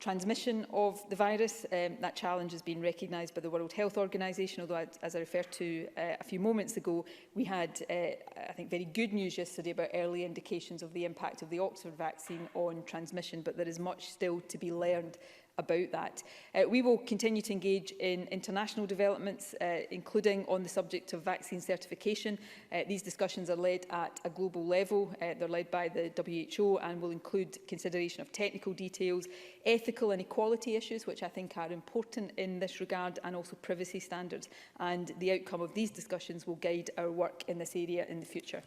transmission of the virus. That challenge has been recognised by the World Health Organization, although, as I referred to a few moments ago, we had, I think, very good news yesterday about early indications of the impact of the Oxford vaccine on transmission, but there is much still to be learned about that. We will continue to engage in international developments, including on the subject of vaccine certification. These discussions are led at a global level. They're led by the WHO and will include consideration of technical details, ethical and equality issues, which I think are important in this regard, and also privacy standards. And the outcome of these discussions will guide our work in this area in the future.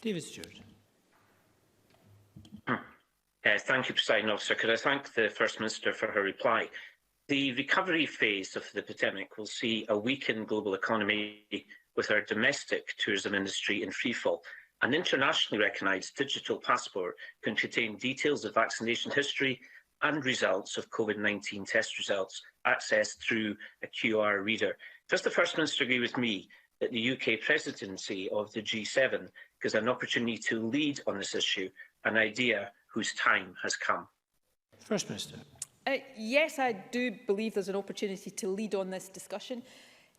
David Stewart. Thank you, Presiding Officer. Could I thank the First Minister for her reply? The recovery phase of the pandemic will see a weakened global economy with our domestic tourism industry in freefall. An internationally recognised digital passport can contain details of vaccination history and results of COVID-19 test results accessed through a QR reader. Does the First Minister agree with me that the UK presidency of the G7 gives an opportunity to lead on this issue, an idea whose time has come? First Minister. Yes, I do believe there's an opportunity to lead on this discussion.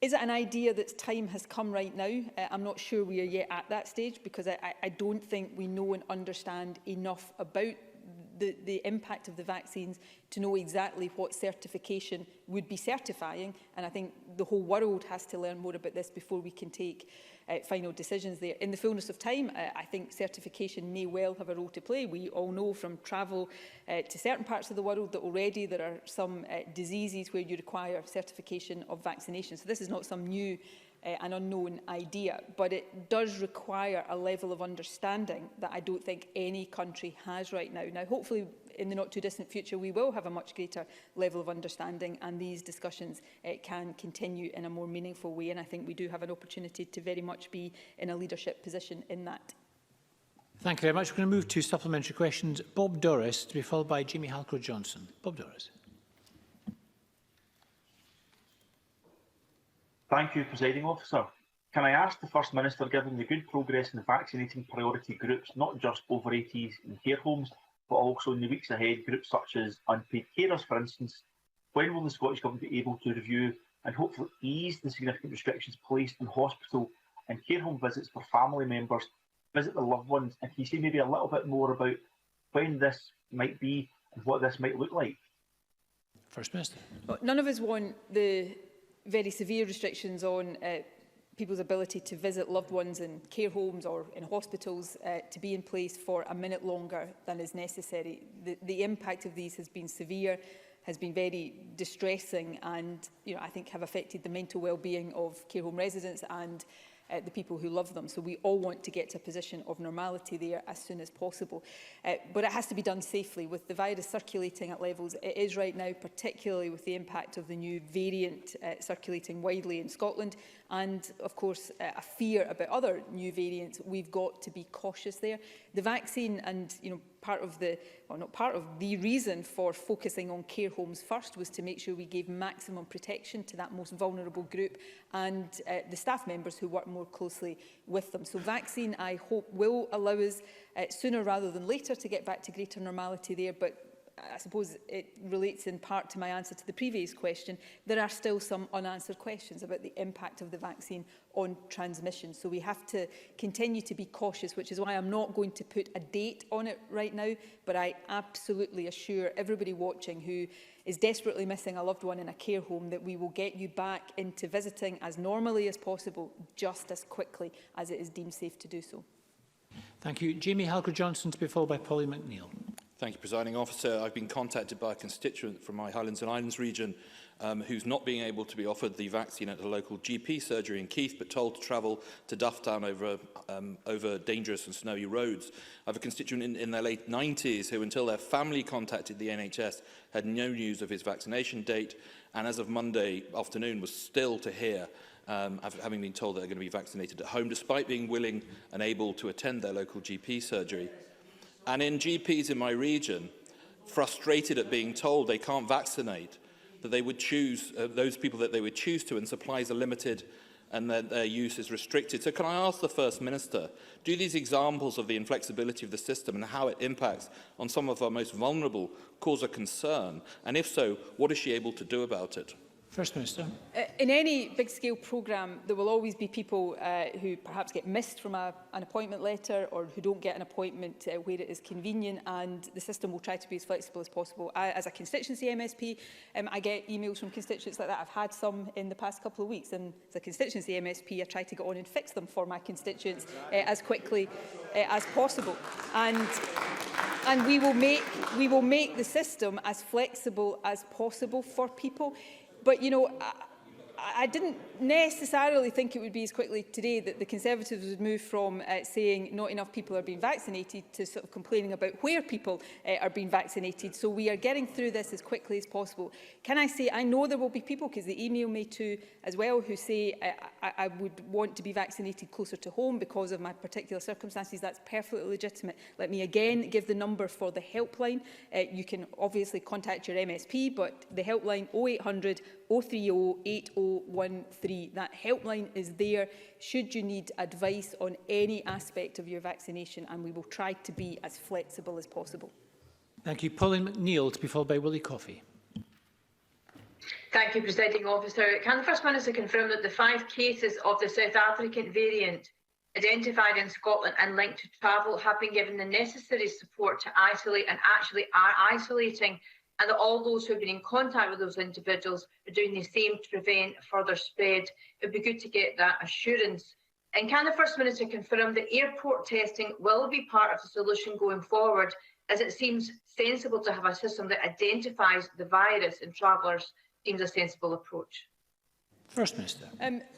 Is it an idea that time has come right now? I'm not sure we are yet at that stage, because I don't think we know and understand enough about the impact of the vaccines to know exactly what certification would be certifying. And I think the whole world has to learn more about this before we can take final decisions there. In the fullness of time, I think certification may well have a role to play. We all know from travel to certain parts of the world that already there are some diseases where you require certification of vaccination. So this is not some new an unknown idea, but it does require a level of understanding that I don't think any country has right now. Now, hopefully, in the not too distant future, we will have a much greater level of understanding, and these discussions can continue in a more meaningful way. And I think we do have an opportunity to very much be in a leadership position in that. Thank you very much. We're going to move to supplementary questions. Bob Doris, to be followed by Jamie Halcrow-Johnson. Bob Doris. Thank you, Presiding Officer. Can I ask the First Minister, given the good progress in vaccinating priority groups, not just over 80s in care homes, but also in the weeks ahead, groups such as unpaid carers, for instance, when will the Scottish Government be able to review and hopefully ease the significant restrictions placed on hospital and care home visits for family members, visit their loved ones? And can you say maybe a little bit more about when this might be and what this might look like? First Minister. Well, none of us want the very severe restrictions on people's ability to visit loved ones in care homes or in hospitals to be in place for a minute longer than is necessary. The impact of these has been severe, has been very distressing, and I think have affected the mental well-being of care home residents and the people who love them. So we all want to get to a position of normality there as soon as possible. But it has to be done safely. With the virus circulating at levels it is right now, particularly with the impact of the new variant circulating widely in Scotland, and of course a fear about other new variants, we've got to be cautious there. The vaccine and part of the reason for focusing on care homes first was to make sure we gave maximum protection to that most vulnerable group and the staff members who work more closely with them. So vaccine, I hope, will allow us sooner rather than later to get back to greater normality there, but I suppose it relates in part to my answer to the previous question. There are still some unanswered questions about the impact of the vaccine on transmission. So we have to continue to be cautious, which is why I'm not going to put a date on it right now. But I absolutely assure everybody watching who is desperately missing a loved one in a care home that we will get you back into visiting as normally as possible, just as quickly as it is deemed safe to do so. Thank you. Jamie Halcrow-Johnson, to be followed by Polly McNeill. Thank you, Presiding Officer. I've been contacted by a constituent from my Highlands and Islands region who's not being able to be offered the vaccine at a local GP surgery in Keith, but told to travel to Dufftown over dangerous and snowy roads. I have a constituent in their late 90s who, until their family contacted the NHS, had no news of his vaccination date, and as of Monday afternoon was still to hear having been told that they're going to be vaccinated at home, despite being willing and able to attend their local GP surgery. And in GPs in my region, frustrated at being told they can't vaccinate, that they would choose, those people that they would choose to, and supplies are limited and that their use is restricted. So can I ask the First Minister, do these examples of the inflexibility of the system and how it impacts on some of our most vulnerable cause a concern? And if so, what is she able to do about it? First Minister. In any big-scale programme, there will always be people who perhaps get missed from an appointment letter or who don't get an appointment where it is convenient, and the system will try to be as flexible as possible. As a constituency MSP, I get emails from constituents like that. I've had some in the past couple of weeks, and as a constituency MSP, I try to get on and fix them for my constituents as quickly as possible. And we will make the system as flexible as possible for people. But, you know, I didn't necessarily think it would be as quickly today that the Conservatives would move from saying not enough people are being vaccinated to sort of complaining about where people are being vaccinated. So we are getting through this as quickly as possible. Can I say, I know there will be people, because they email me too as well, who say I would want to be vaccinated closer to home because of my particular circumstances. That's perfectly legitimate. Let me again give the number for the helpline. You can obviously contact your MSP, but the helpline 0800 030 8013. That helpline is there should you need advice on any aspect of your vaccination, and we will try to be as flexible as possible. Thank you. Pauline McNeill, to be followed by Willie Coffey. Thank you, Presiding Officer. Can the First Minister confirm that the 5 cases of the South African variant identified in Scotland and linked to travel have been given the necessary support to isolate and actually are isolating, and that all those who have been in contact with those individuals are doing the same to prevent further spread? It would be good to get that assurance. And can the First Minister confirm that airport testing will be part of the solution going forward, as it seems sensible to have a system that identifies the virus in travellers? Seems a sensible approach. First Minister.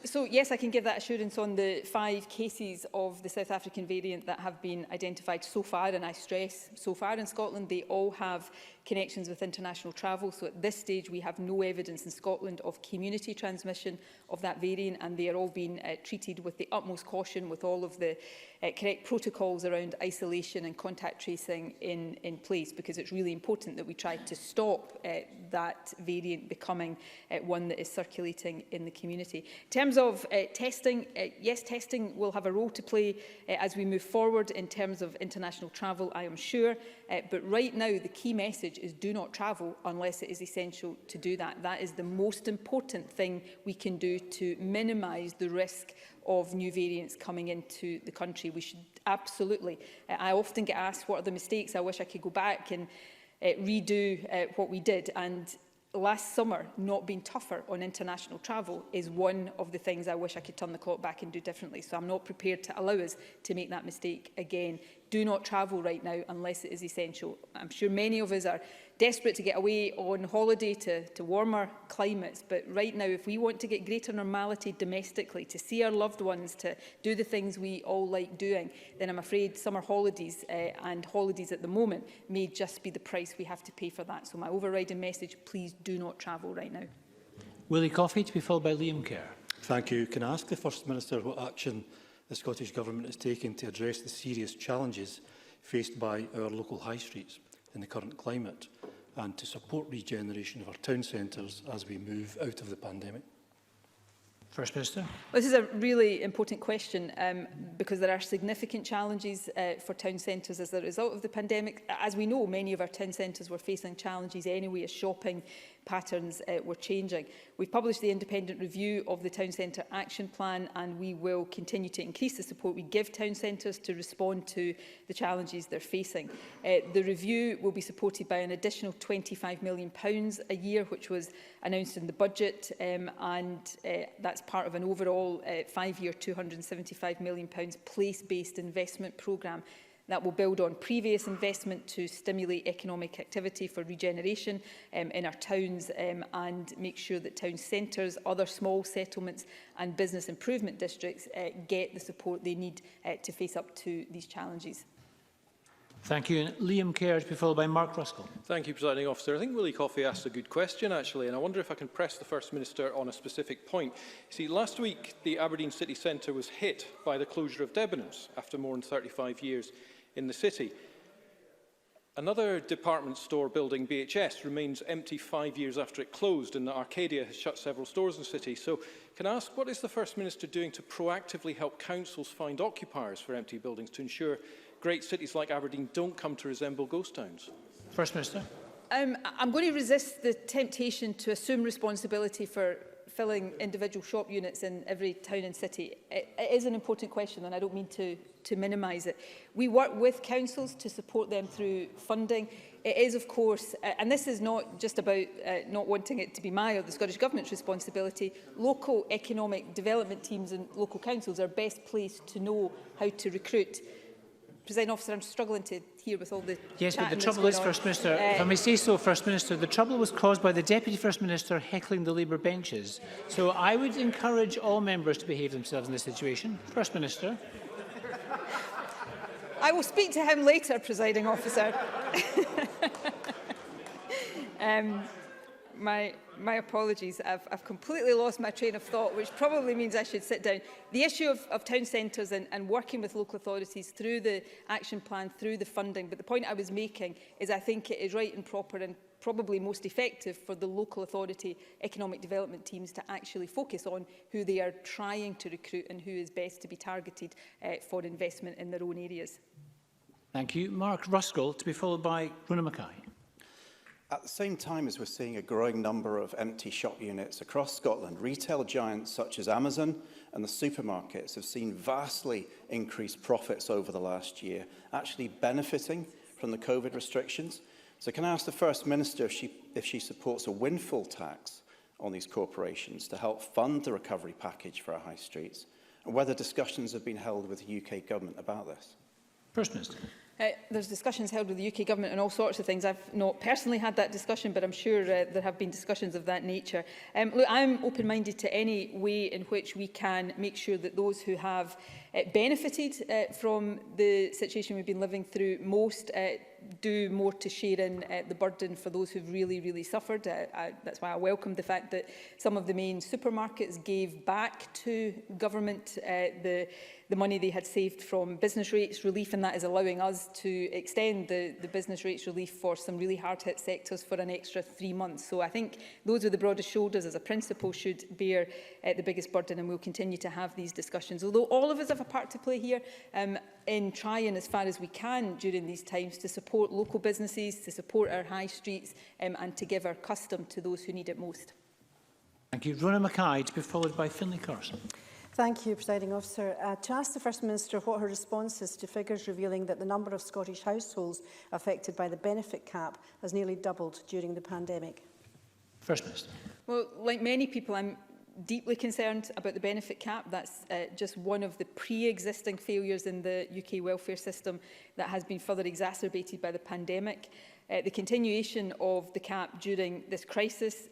So yes, I can give that assurance on the 5 cases of the South African variant that have been identified so far, and I stress so far in Scotland. They all have connections with international travel. So at this stage, we have no evidence in Scotland of community transmission of that variant, and they are all being treated with the utmost caution, with all of the correct protocols around isolation and contact tracing in place, because it's really important that we try to stop that variant becoming one that is circulating in the community. In terms of testing, yes, testing will have a role to play as we move forward in terms of international travel, I am sure. But right now, the key message is do not travel unless it is essential to do that. That is the most important thing we can do to minimise the risk of new variants coming into the country. We should absolutely, I often get asked what are the mistakes. I wish I could go back and redo what we did, and last summer not being tougher on international travel is one of the things I wish I could turn the clock back and do differently. So I'm not prepared to allow us to make that mistake again. Do not travel right now unless it is essential. I'm sure many of us are desperate to get away on holiday to warmer climates, but right now, if we want to get greater normality domestically, to see our loved ones, to do the things we all like doing, then I'm afraid summer holidays and holidays at the moment may just be the price we have to pay for that. So my overriding message, please do not travel right now. Willie Coffey, to be followed by Liam Kerr. Thank you. Can I ask the First Minister what action the Scottish Government is taking to address the serious challenges faced by our local high streets in the current climate, and to support regeneration of our town centres as we move out of the pandemic? First Minister. Well, this is a really important question because there are significant challenges for town centres as a result of the pandemic. As we know, many of our town centres were facing challenges anyway as shopping patterns were changing. We've published the independent review of the Town Centre Action Plan, and we will continue to increase the support we give town centres to respond to the challenges they're facing. The review will be supported by an additional £25 million a year, which was announced in the budget, and that's part of an overall 5-year £275 million place-based investment programme that will build on previous investment to stimulate economic activity for regeneration in our towns and make sure that town centres, other small settlements and business improvement districts get the support they need to face up to these challenges. Thank you. And Liam Kerr, to be followed by Mark Ruskell. Thank you, Presiding Officer. I think Willie Coffey asked a good question, actually, and I wonder if I can press the First Minister on a specific point. See, last week, the Aberdeen city centre was hit by the closure of Debenhams after more than 35 years in the city. Another department store building, BHS, remains empty 5 years after it closed, and Arcadia has shut several stores in the city. So can I ask, what is the First Minister doing to proactively help councils find occupiers for empty buildings to ensure great cities like Aberdeen don't come to resemble ghost towns? First Minister. I'm going to resist the temptation to assume responsibility for filling individual shop units in every town and city. It is an important question, and I don't mean to minimise it. We work with councils to support them through funding. It is, of course, and this is not just about not wanting it to be my or the Scottish Government's responsibility. Local economic development teams and local councils are best placed to know how to recruit. Presiding Officer, I'm struggling to hear with all the Yes, but the trouble is, First Minister, if I may say so, First Minister, the trouble was caused by the Deputy First Minister heckling the Labour benches. So I would encourage all members to behave themselves in this situation. First Minister. I will speak to him later, Presiding Officer. My apologies. I've completely lost my train of thought, which probably means I should sit down. The issue of town centres and working with local authorities through the action plan, through the funding, but the point I was making is I think it is right and proper and probably most effective for the local authority economic development teams to actually focus on who they are trying to recruit and who is best to be targeted for investment in their own areas. Thank you. Mark Ruskell, to be followed by Rona Mackay. At the same time as we're seeing a growing number of empty shop units across Scotland, retail giants such as Amazon and the supermarkets have seen vastly increased profits over the last year, actually benefiting from the COVID restrictions. So can I ask the First Minister if she supports a windfall tax on these corporations to help fund the recovery package for our high streets, and whether discussions have been held with the UK Government about this? First Minister. There's discussions held with the UK Government on all sorts of things. I've not personally had that discussion, but I'm sure there have been discussions of that nature. Look, I'm open-minded to any way in which we can make sure that those who have benefited from the situation we've been living through most do more to share in the burden for those who've really suffered. That's why I welcomed the fact that some of the main supermarkets gave back to government the money they had saved from business rates relief, and that is allowing us to extend the business rates relief for some really hard-hit sectors for an extra 3 months. So I think those with the broadest shoulders as a principle should bear the biggest burden, and we'll continue to have these discussions. Although all of us have a part to play here in trying as far as we can during these times to support local businesses, to support our high streets and to give our custom to those who need it most. Thank you. Rona Mackay, to be followed by Finlay Carson. Thank you, Presiding Officer. To ask the First Minister what her response is to figures revealing that the number of Scottish households affected by the benefit cap has nearly doubled during the pandemic. First Minister. Well, like many people, I'm deeply concerned about the benefit cap. That's just one of the pre-existing failures in the UK welfare system that has been further exacerbated by the pandemic. The continuation of the cap during this crisis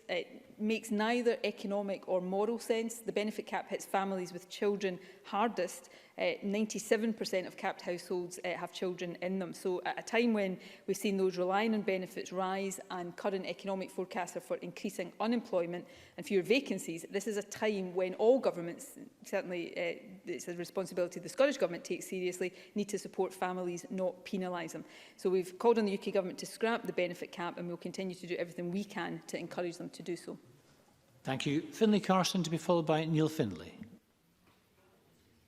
makes neither economic or moral sense. The benefit cap hits families with children hardest. 97% of capped households have children in them. So at a time when we've seen those relying on benefits rise and current economic forecasts are for increasing unemployment and fewer vacancies, this is a time when all governments, certainly it's a responsibility the Scottish Government takes seriously, need to support families, not penalise them. So we've called on the UK Government to scrap the benefit cap, and we'll continue to do everything we can to encourage them to do so. Thank you. Finlay Carson, to be followed by Neil Findlay.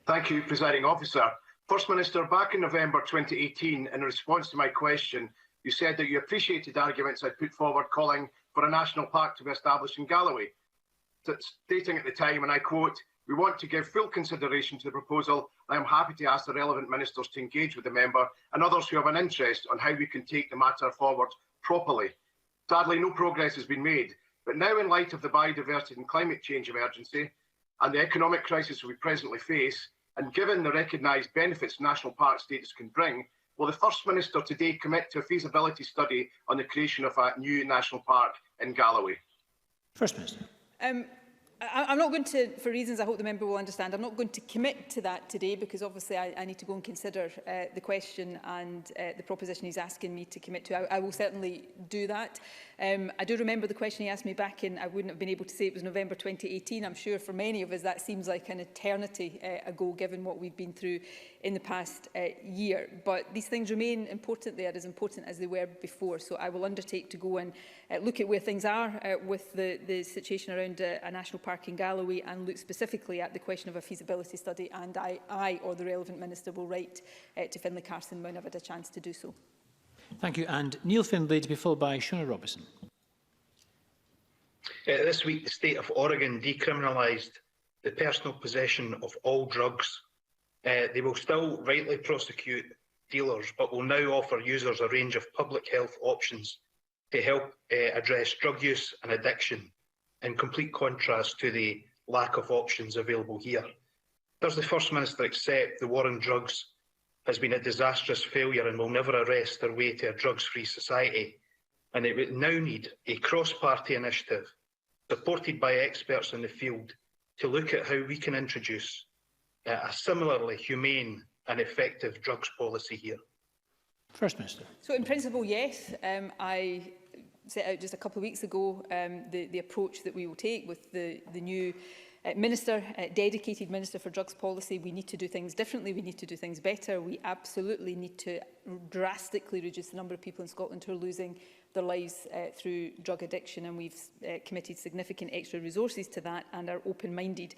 Thank you, Presiding Officer. First Minister, back in November 2018, in response to my question, you said that you appreciated arguments I put forward calling for a national park to be established in Galloway, stating at the time, and I quote, "We want to give full consideration to the proposal. I am happy to ask the relevant ministers to engage with the member and others who have an interest on how we can take the matter forward properly." Sadly, no progress has been made. But now, in light of the biodiversity and climate change emergency and the economic crisis we presently face, and given the recognised benefits national park status can bring, will the First Minister today commit to a feasibility study on the creation of a new national park in Galloway? First Minister. I'm not going to, for reasons I hope the member will understand, I'm not going to commit to that today because obviously I need to go and consider the question and the proposition he's asking me to commit to. I will certainly do that. I do remember the question he asked me back in, I wouldn't have been able to say it was November 2018. I'm sure for many of us that seems like an eternity ago, given what we've been through in the past year. But these things remain important. They are as important as they were before. So I will undertake to go and look at where things are with the situation around a national park in Galloway, and look specifically at the question of a feasibility study. And I or the relevant minister will write to Finlay Carson when I've had a chance to do so. Thank you. And Neil Findlay to be followed by Shona Robertson. This week, the state of Oregon decriminalised the personal possession of all drugs. They will still rightly prosecute dealers, but will now offer users a range of public health options to help address drug use and addiction, in complete contrast to the lack of options available here. Does the First Minister accept the war on drugs has been a disastrous failure and will never arrest their way to a drugs-free society, and it would now need a cross-party initiative supported by experts in the field to look at how we can introduce a similarly humane and effective drugs policy here? First Minister. So in principle, yes. I set out just a couple of weeks ago the approach that we will take with the new Minister, dedicated Minister for Drugs Policy. We need to do things differently. We need to do things better. We absolutely need to drastically reduce the number of people in Scotland who are losing their lives through drug addiction, and we've committed significant extra resources to that and are open-minded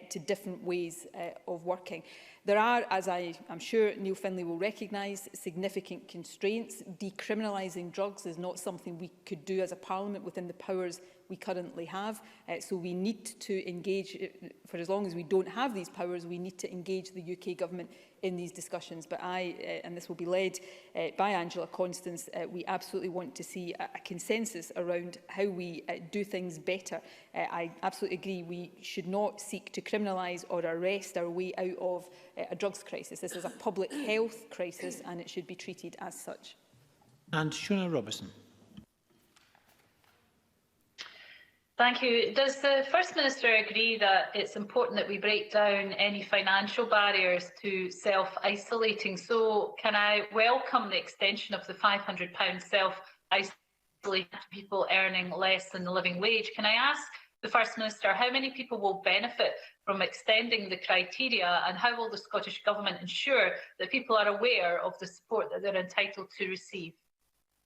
to different ways of working. There are, as I'm sure Neil Findlay will recognise, significant constraints. Decriminalising drugs is not something we could do as a Parliament within the powers we currently have. So we need to engage, for as long as we don't have these powers, we need to engage the UK Government in these discussions. But and this will be led by Angela Constance, we absolutely want to see a consensus around how we do things better. I absolutely agree we should not seek to criminalise or arrest our way out of a drugs crisis. This is a public health crisis and it should be treated as such. And Shona Robertson. Thank you. Does the First Minister agree that it's important that we break down any financial barriers to self-isolating? So can I welcome the extension of the £500 self-isolating to people earning less than the living wage? Can I ask the First Minister how many people will benefit from extending the criteria, and how will the Scottish Government ensure that people are aware of the support that they're entitled to receive?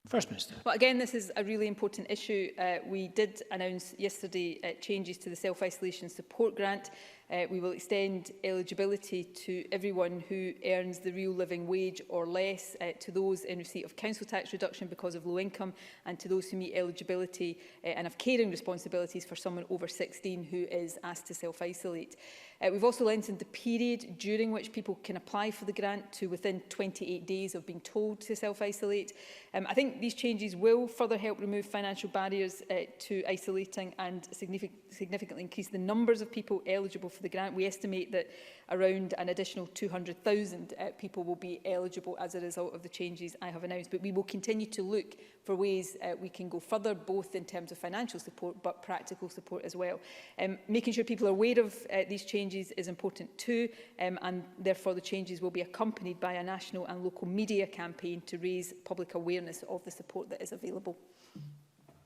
First Minister. Well, again, this is a really important issue. We did announce yesterday changes to the self-isolation support grant. We will extend eligibility to everyone who earns the real living wage or less, to those in receipt of council tax reduction because of low income, and to those who meet eligibility and have caring responsibilities for someone over 16 who is asked to self-isolate. We've also lengthened the period during which people can apply for the grant to within 28 days of being told to self-isolate. I think these changes will further help remove financial barriers to isolating and significantly increase the numbers of people eligible for the grant. We estimate that around an additional 200,000 people will be eligible as a result of the changes I have announced. But we will continue to look for ways we can go further, both in terms of financial support but practical support as well. Making sure people are aware of these changes is important too, and therefore the changes will be accompanied by a national and local media campaign to raise public awareness of the support that is available.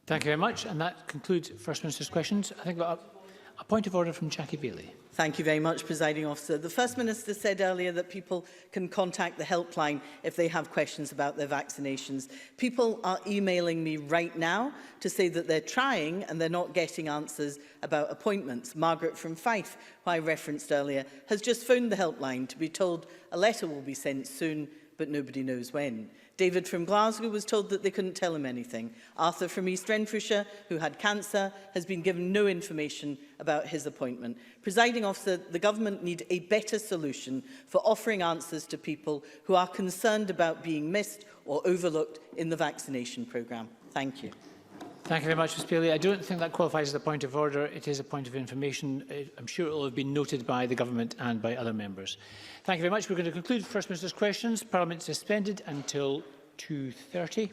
Thank you very much, and that concludes First Minister's questions. I think we've got a point of order from Jackie Bailey. Thank you very much, Presiding Officer. The First Minister said earlier that people can contact the helpline if they have questions about their vaccinations. People are emailing me right now to say that they're trying and they're not getting answers about appointments. Margaret from Fife, who I referenced earlier, has just phoned the helpline to be told a letter will be sent soon, but nobody knows when. David from Glasgow was told that they couldn't tell him anything. Arthur from East Renfrewshire, who had cancer, has been given no information about his appointment. Presiding Officer, the Government need a better solution for offering answers to people who are concerned about being missed or overlooked in the vaccination programme. Thank you. Thank you very much, Ms Bailey. I don't think that qualifies as a point of order. It is a point of information. I'm sure it will have been noted by the Government and by other members. Thank you very much. We're going to conclude First Minister's questions. Parliament is suspended until 2:30.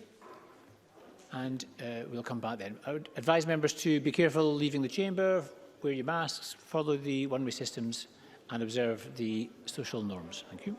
And we'll come back then. I would advise members to be careful leaving the chamber, wear your masks, follow the one-way systems and observe the social norms. Thank you.